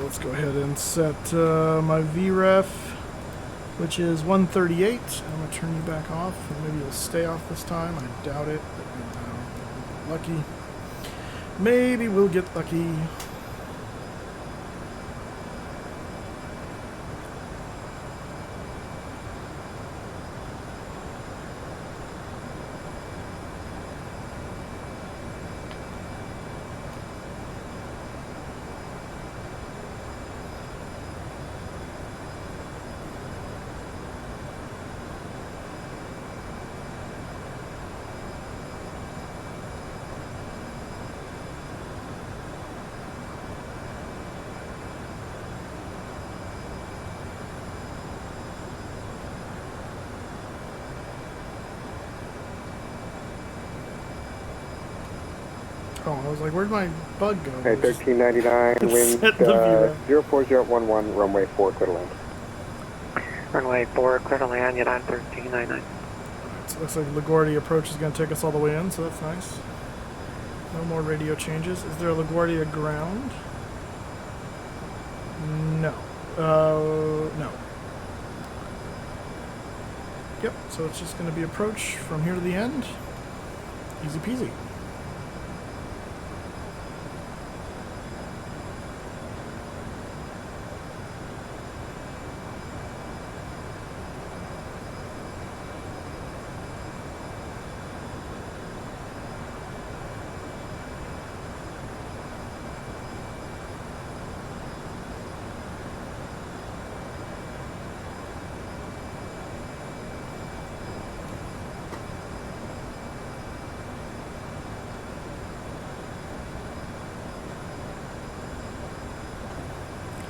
Let's go ahead and set my VREF, which is 138. I'm going to turn you back off, and maybe you'll stay off this time. I doubt it, but lucky. Maybe we'll get lucky. Oh, I was like, where'd my bug go? Okay, 1399, wind 04011, runway 4, clear to land. Runway 4, clear to land, United 1399. Alright, so it looks like LaGuardia approach is going to take us all the way in, so that's nice. No more radio changes. Is there a LaGuardia ground? No. No. Yep, so it's just going to be approach from here to the end. Easy peasy.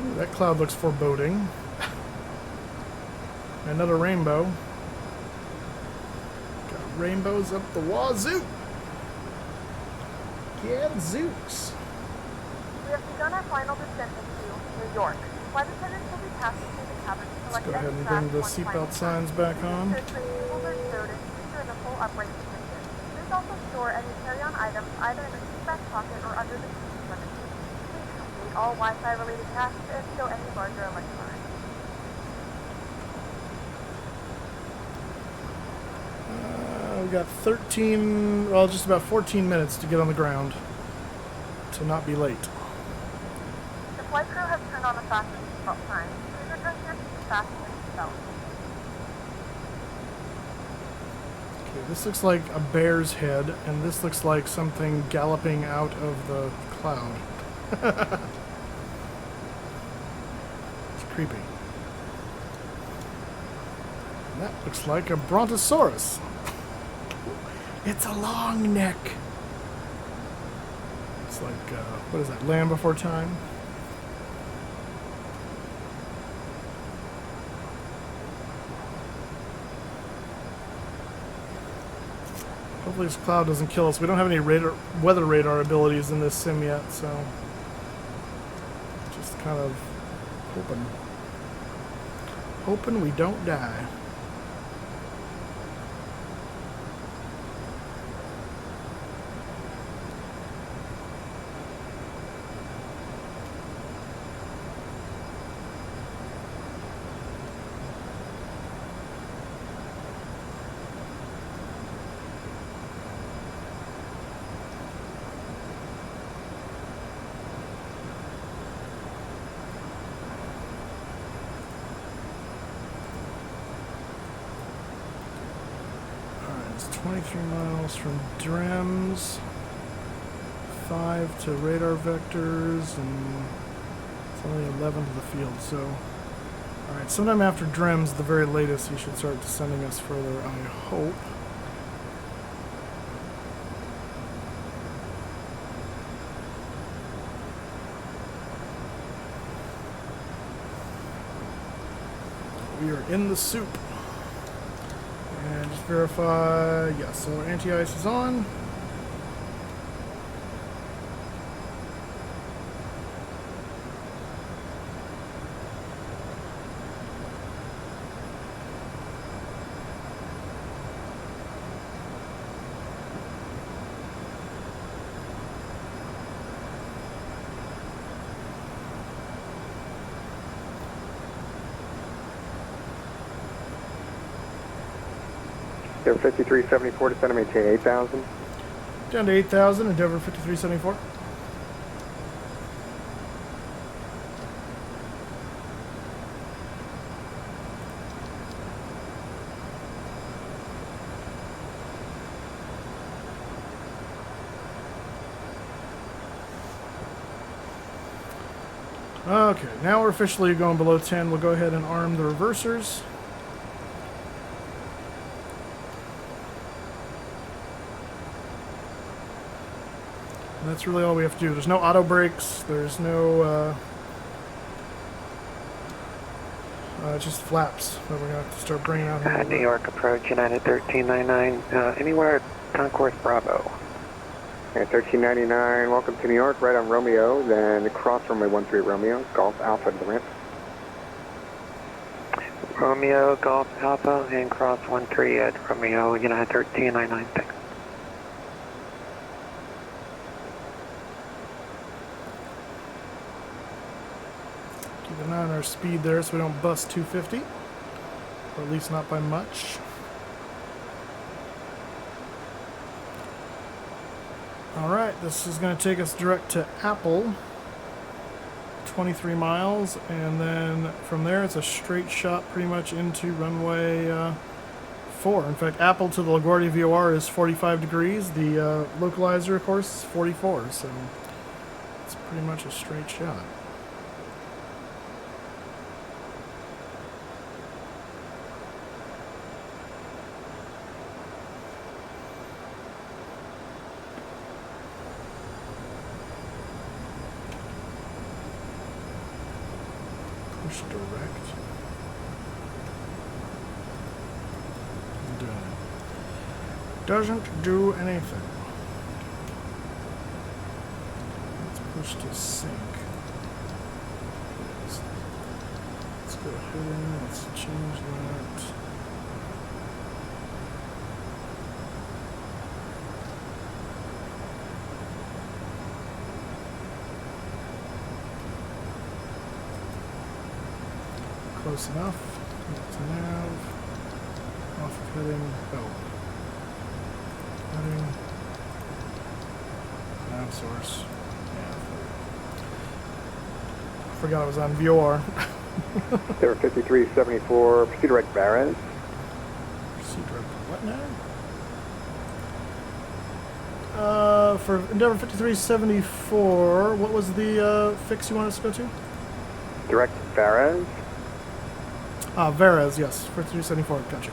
Ooh, that cloud looks foreboding. Another rainbow. Got rainbows up the wazoo. Gadzooks. We have begun our final descent into New York. Flight attendants will be passing through the cabin to Let's select go ahead any and bring the class 1 seatbelt final signs back on. Hold their stowed and seats are in a full upright position. Please also store any carry-on items either in the seat back pocket or under the seat surfaces. Please complete all Wi-Fi related tasks and stow any larger electronics. We've got 13, well, just about 14 minutes to get on the ground to not be late. The flight crew has turned on the fasten seatbelt sign. Please return to your seat to fasten your seatbelt. Okay, this looks like a bear's head, and this looks like something galloping out of the cloud. It's creepy. And that looks like a brontosaurus. It's a long neck. It's like, what is that, Land Before Time? Hopefully this cloud doesn't kill us. We don't have any weather radar abilities in this sim yet, so just kind of hoping we don't die. It's 23 miles from DREMS, 5 to radar vectors, and it's only 11 to the field, so alright, sometime after DREMS, the very latest, he should start descending us further, I hope. We are in the soup. And just verify, yes, so anti-ice is on. Air 5374 descend and maintain 8,000. Down to 8,000, Endeavor 5374. Okay, now we're officially going below 10. We'll go ahead and arm the reversers. And that's really all we have to do. There's no auto brakes. There's no, just flaps that we're going to have to start bringing out here. New York approach, United 1399, anywhere at Concourse Bravo. And 1399, welcome to New York, right on Romeo, then cross runway 13 Romeo, Golf Alpha to the ramp. Romeo, Golf Alpha, and cross 13 at Romeo, United 1399, thanks. Keep an eye on our speed there so we don't bust 250, or at least not by much. Alright, this is going to take us direct to Apple, 23 miles, and then from there it's a straight shot pretty much into runway 4. In fact, Apple to the LaGuardia VOR is 45 degrees, the localizer of course is 44, so it's pretty much a straight shot. Push direct. Doesn't do anything. Let's push to sync. Let's go ahead and let's change that. Close enough. To nav. Off of heading. Oh. Heading. Nav source. Yeah. I forgot I was on VOR. There 5374. Proceed direct Barras. Proceed direct what now? For Endeavor 5374, what was the fix you wanted us to go to? Direct Barras. Veras, yes. 5374, gotcha.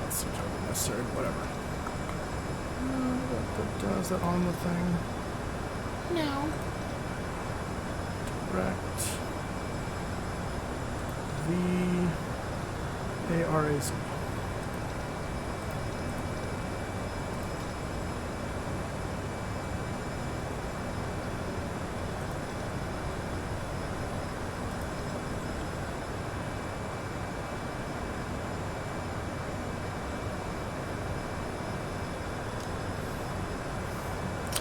Let's see if that was necessary, whatever. Is that on the thing? No. Direct. VARAZ.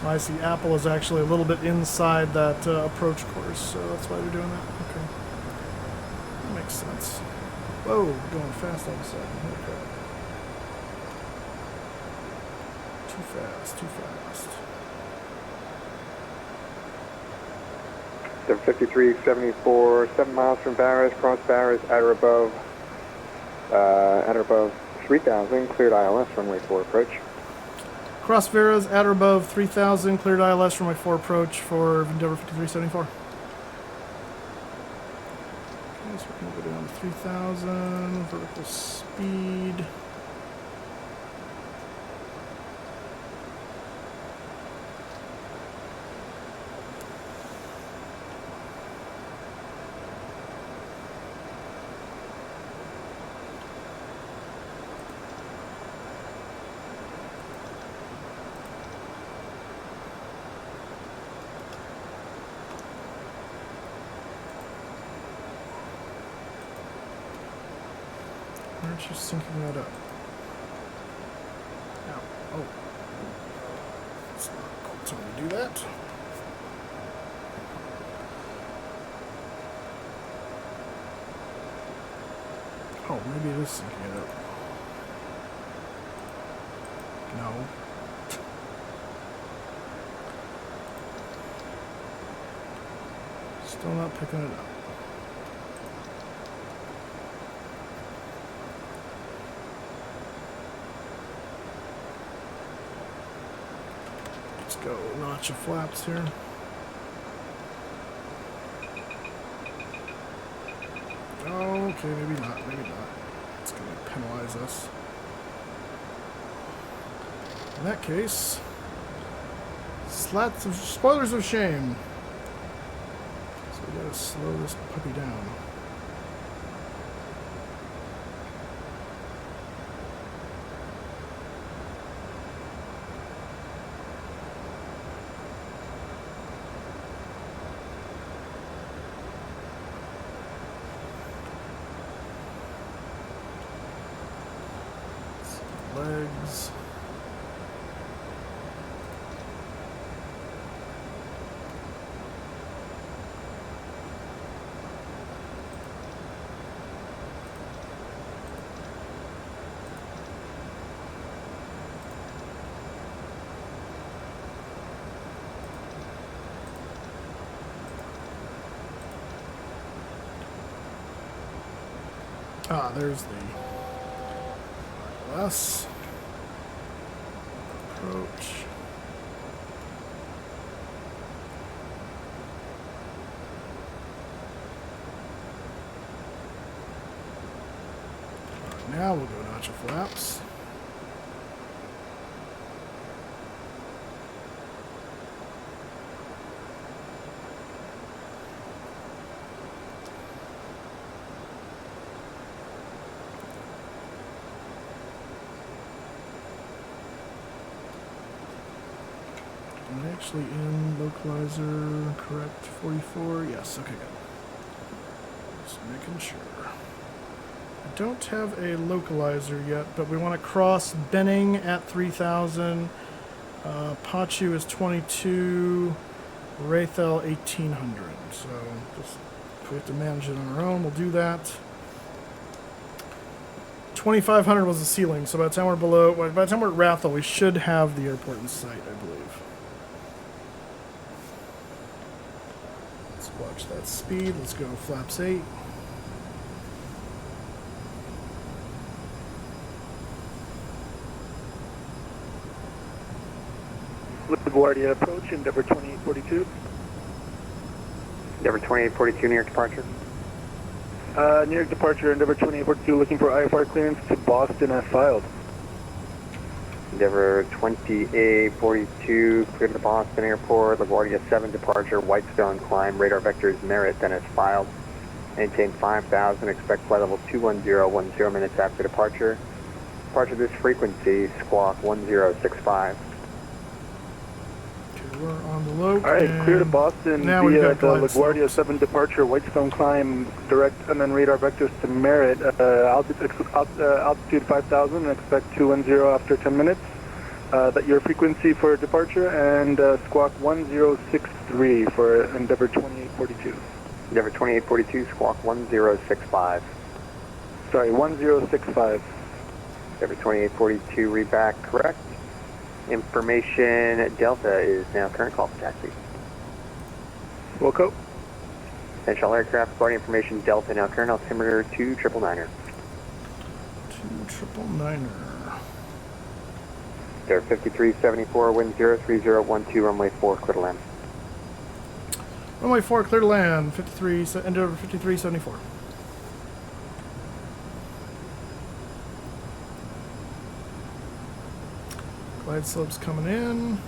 I see Apple is actually a little bit inside that approach course, so that's why they're doing that. Okay. That makes sense. Whoa, going fast all of a sudden. Holy crap. Too fast, too fast. There 5374, 7 miles from Barras, cross Barras, at or above 3000, cleared ILS, runway 4 approach. Cross Veras, at or above 3000, cleared ILS, runway 4 approach for Endeavor 5374. Okay, so we're going to go down to 3000, vertical speed. Aren't you syncing that up? Ow. Oh. It's not a cool time to do that. Oh, maybe it is syncing it up. No. Still not picking it up. Go notch of flaps here. Okay, maybe not, maybe not. It's going to penalize us. In that case, spoilers of shame. So we got to slow this puppy down. Legs. There's the ILS approach. Alright, now we'll go notch of flaps. actually in localizer, correct, 44, yes, okay, good. Just making sure. I don't have a localizer yet, but we want to cross Benning at 3,000, Pachu is 22, Raythel 1,800, so just, if we have to manage it on our own, we'll do that. 2,500 was the ceiling, so by the time we're below, by the time we're at Rathel, we should have the airport in sight, I believe. Let's watch that speed. Let's go flaps 8. Guardia approach, Endeavour 2842. Endeavour 2842, New York departure. New York departure, Endeavour 2842, looking for IFR clearance to Boston as filed. Endeavour 2842, clear to the Boston Airport, LaGuardia 7 departure, Whitestone climb, radar vectors merit, then as filed. Maintain 5,000, expect flight level 210, 10 minutes after departure. Departure this frequency, squawk 1065. We're on the low. Alright, clear to Boston now via the LaGuardia 7 departure, Whitestone climb, direct and then radar vectors to Merritt, altitude 5,000 and expect 210 after 10 minutes. That your frequency for departure and squawk 1063 for Endeavour 2842. Endeavour 2842, squawk 1065. Sorry, 1065. Endeavour 2842, read back correct. Information Delta is now current call for taxi. Wilco. Central aircraft, Guardia information Delta now current altimeter 2999er. 2999er. There 5374, wind 03012, runway 4, clear to land. Runway 4, clear to land, Endeavour 5374. Glide slopes coming in.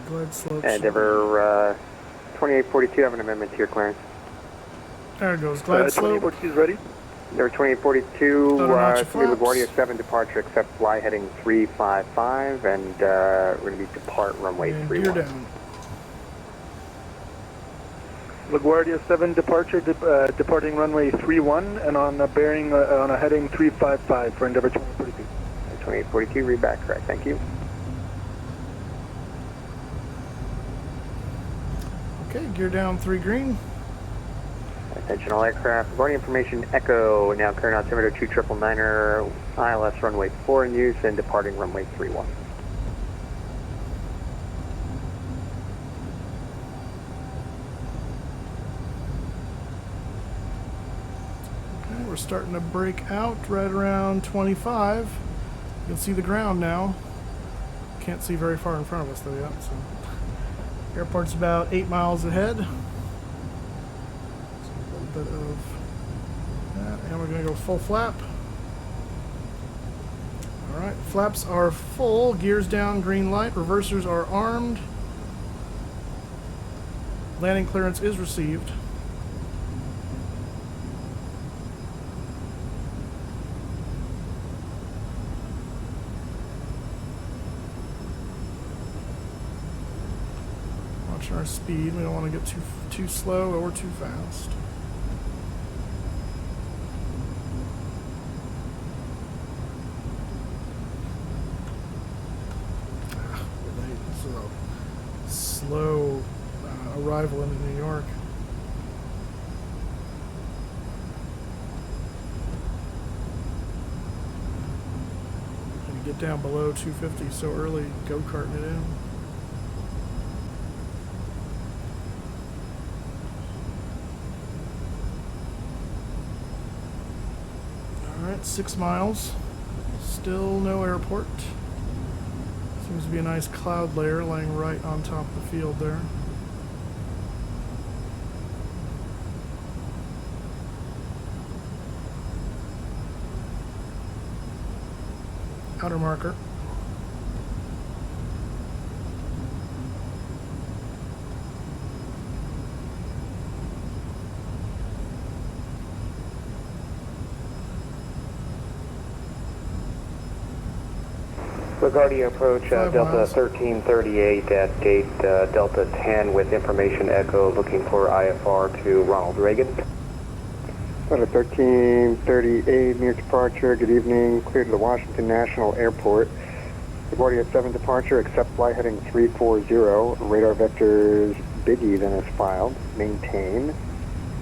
Glide slopes. Endeavour 2842, have an amendment to your clearance. There it goes, glide slope. 2842 is ready. Endeavour 2842, LaGuardia 7 departure, except fly heading 355, and we're going to be depart runway 31. Gear down. LaGuardia 7 departure, departing runway 31 and on a bearing on a heading 355 for Endeavour 2842. 2842, read back correct, thank you. Okay, gear down 3 green. Attention all aircraft, Guardia information Echo, now current altimeter 2999er, ILS runway 4 in use and departing runway 31. Okay, we're starting to break out right around 25. You can see the ground now. Can't see very far in front of us though yet, so. Airport's about 8 miles ahead. So a little bit of that, and we're going to go full flap. Alright, flaps are full, gears down, green light, reversers are armed. Landing clearance is received. Our speed, we don't want to get too slow or too fast. This is a slow arrival into New York. Gonna get get down below 250 so early, go-karting it in. Alright, 6 miles. Still no airport. Seems to be a nice cloud layer laying right on top of the field there. Outer marker. Guardia approach Delta 1338 at gate Delta 10 with information echo looking for IFR to Ronald Reagan. Delta 1338 near departure, good evening, clear to the Washington National Airport. Guardia 7 departure, accept flight heading 340, radar vectors Biggie then is filed, maintain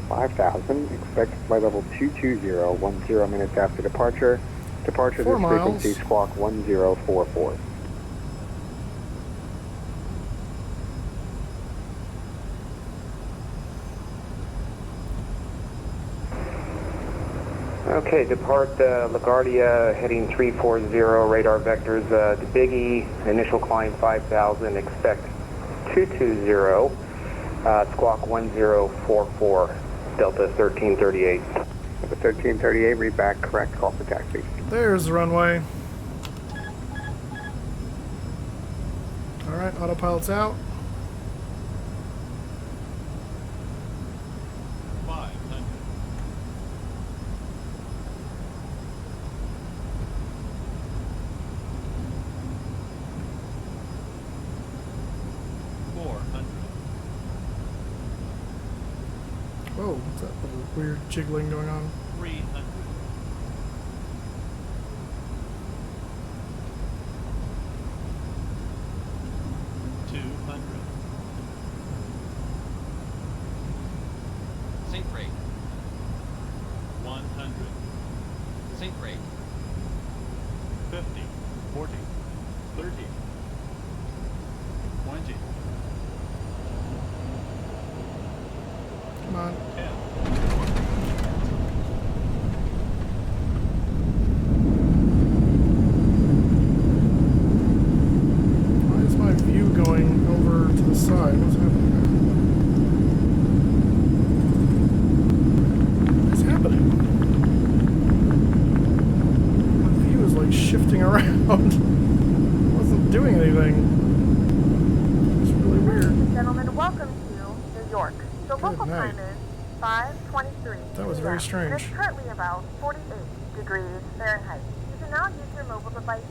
5,000, expect flight level 220, 10 minutes after departure. Departure this frequency, squawk 1044. Okay, depart LaGuardia heading 340, radar vectors to Biggie, initial climb 5,000, expect 220, squawk 1044, Delta 1338. Delta 1338, read back, correct, call for taxi. There's the runway. Alright, autopilot's out. 500. 400. Whoa, what's that little weird jiggling going on? 300. 200. Safe rate. 100. Safe rate. 50. 40. 30. 20. Come on. 10. Why is my view going over to the side? What's happening there? What's happening? My view is like shifting around. It wasn't doing anything. It's really weird. Ladies and gentlemen, welcome to New York. The local time is 5:23. That was very strange. It's currently about 48 degrees Fahrenheit. You can now use your mobile devices.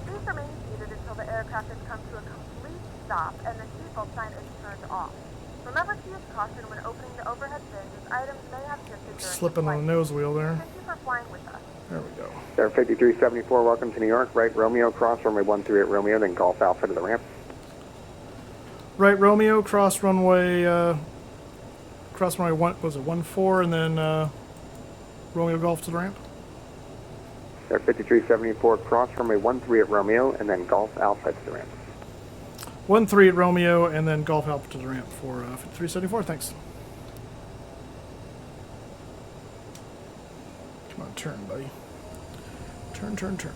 Please remain seated until the aircraft has come to a complete stop and the seatbelt sign is turned off. Remember to use caution when opening the overhead bins as items may have shifted during Slipping on the nose wheel there. Thank you for flying with us. There we go. Air 5374, welcome to New York. Right Romeo, cross runway 138 Romeo, then Golf Alpha to the ramp. Right Romeo, cross runway 1, was it 14, and then Romeo Golf to the ramp? Air 5374, cross runway 13 at Romeo, and then Golf Alpha to the ramp. 13 at Romeo, and then Golf Alpha to the ramp for 5374, thanks. Come on, turn, buddy. Turn, turn, turn.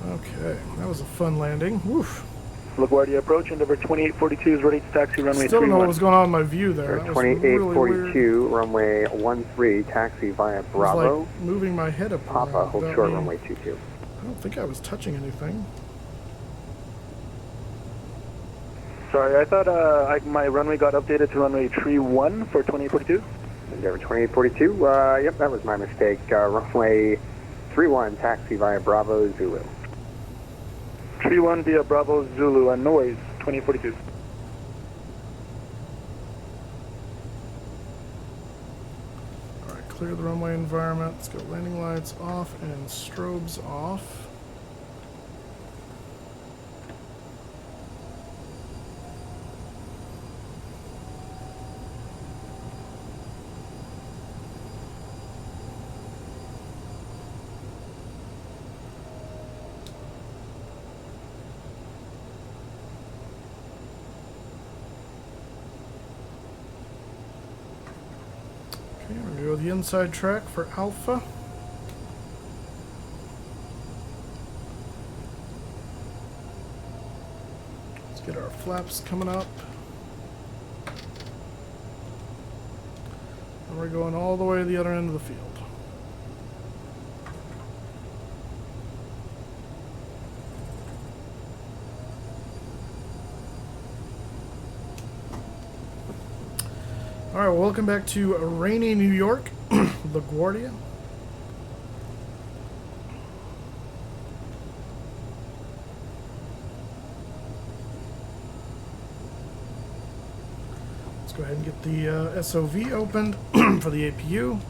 Okay, that was a fun landing. Woof. LaGuardia approach, Endeavour 2842 is ready to taxi runway 31. Still don't know what was going on in my view there. That was 2842, runway 13, taxi via Bravo. Like moving my head up. Papa, hold short, runway 22. I don't think I was touching anything. Sorry, I thought my runway got updated to runway 31 for 2842. Endeavour 2842, yep, that was my mistake. Runway 31, taxi via Bravo, Zulu. 31 via Bravo, Zulu, and noise, 2842. clear the runway environment. Let's go landing lights off and strobes off. Okay, we're going to go the inside track for Alpha. Let's get our flaps coming up. And we're going all the way to the other end of the field. Alright, well, welcome back to rainy New York, the Guardia. Let's go ahead and get the SOV opened for the APU.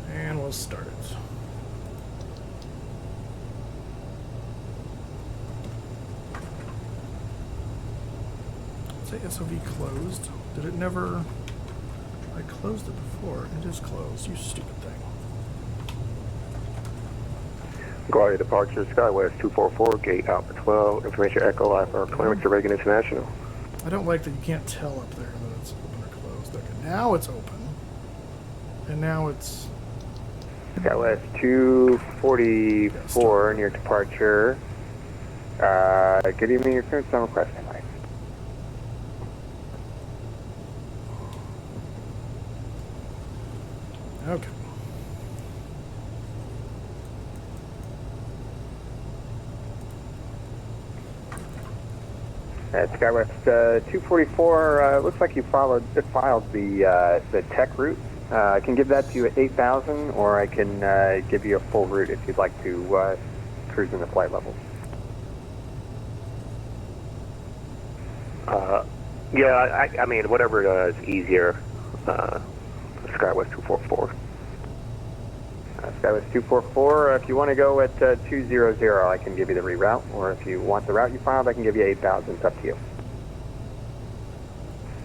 And we'll start it. Say SOV closed. Did it never... I closed it before. It is closed. You stupid thing. Guardia departure, SkyWest 244, gate Alpha 12, information Echo Alpha, clearance to Reagan International. I don't like that you can't tell up there that it's open or closed. Okay, now it's open. And now it's... SkyWest 244 near departure. Good evening, your clearance on request. Okay. SkyWest 244, looks like you filed the tech route. I can give that to you at 8,000, or I can give you a full route if you'd like to cruise in the flight level. Yeah, I mean, whatever is easier. SkyWest 244. Skywest 244, if you want to go at 200, I can give you the reroute, or if you want the route you filed, I can give you 8,000. It's up to you.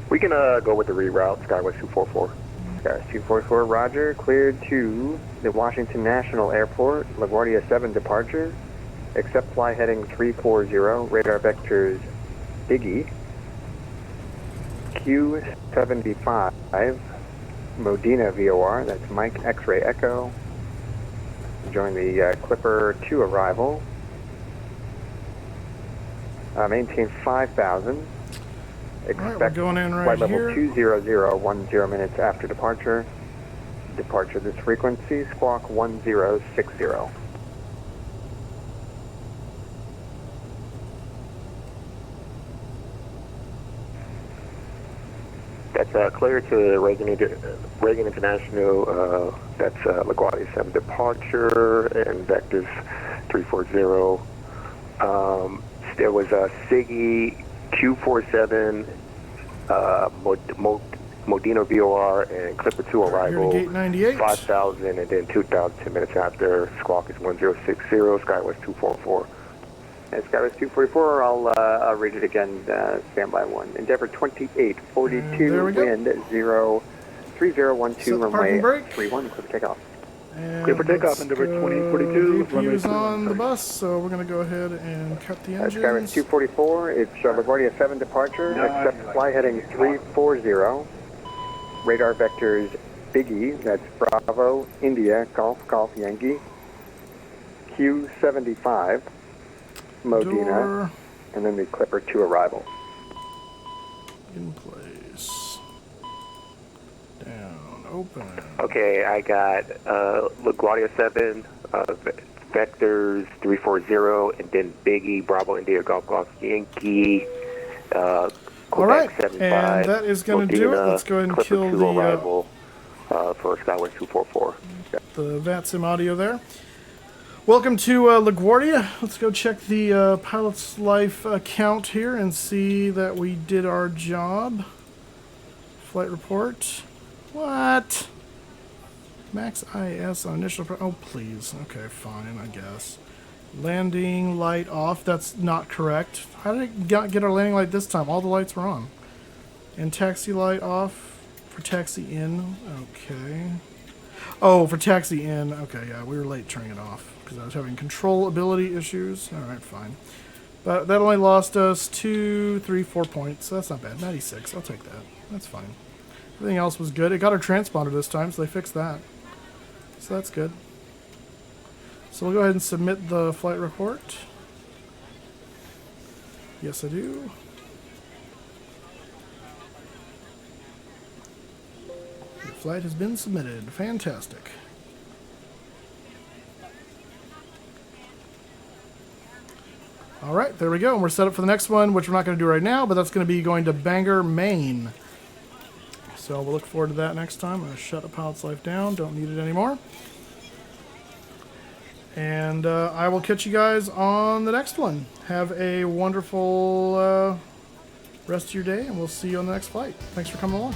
We can go with the reroute, SkyWest 244. Skywest 244, roger. Cleared to the Washington National Airport, LaGuardia 7 departure. Accept fly heading 340, radar vectors Biggie. Q75, Modena VOR, that's Mike X-Ray Echo. Join the Clipper 2 arrival. Maintain 5,000. Expect we're going in right flight level here. 200, 10 minutes after departure. Departure this frequency, squawk 1060. That's clear to Reagan International. That's LaGuardia 7 departure and vectors 340. There was a Siggy Q47, Modena VOR, and Clipper 2 arrival. Gate 98. 5,000 and then 2,000 10 minutes after. Squawk is 1060. Skywest 244. And Skywest 244, I'll read it again, standby 1. Endeavor 2842, wind 03012, runway 31, clear for takeoff. And clear for takeoff, Endeavor 2842, runway is on the bus, so we're going to go ahead and cut the engines. Skywest 244, it's LaGuardia 7 departure, accept fly heading 340, radar vectors Biggie, that's Bravo, India, Golf, Yankee, Q75, Modena, Door and then the Clipper 2 arrival. in place. Down, open. Okay, I got LaGuardia 7, vectors 340, and then Biggie, Bravo, India, Golf, Yankee, All Quebec right, 75. and that is going to do it. Let's go ahead and Clipper kill 2 the arrival for Skywest 244. VATSIM audio there. Welcome to LaGuardia. Let's go check the Pilot's Life account here and see that we did our job. Flight report. What? Max IS on initial... Oh, please. Okay, fine, I guess. Landing light off. That's not correct. How did it get our landing light this time? All the lights were on. And taxi light off for taxi in. Okay. Oh, for taxi in. Okay, yeah, we were late turning it off because I was having controllability issues. All right, fine. But that only lost us 2, 3, 4 points. So that's not bad. 96. I'll take that. That's fine. Everything else was good. It got our transponder this time, so they fixed that. So that's good. So we'll go ahead and submit the flight report. Yes, I do. Your flight has been submitted. Fantastic. All right, there we go. And we're set up for the next one, which we're not going to do right now, but that's going to be going to Bangor, Maine. So we'll look forward to that next time. I'm going to shut the Pilot's Life down. Don't need it anymore. And I will catch you guys on the next one. Have a wonderful rest of your day, and we'll see you on the next flight. Thanks for coming along.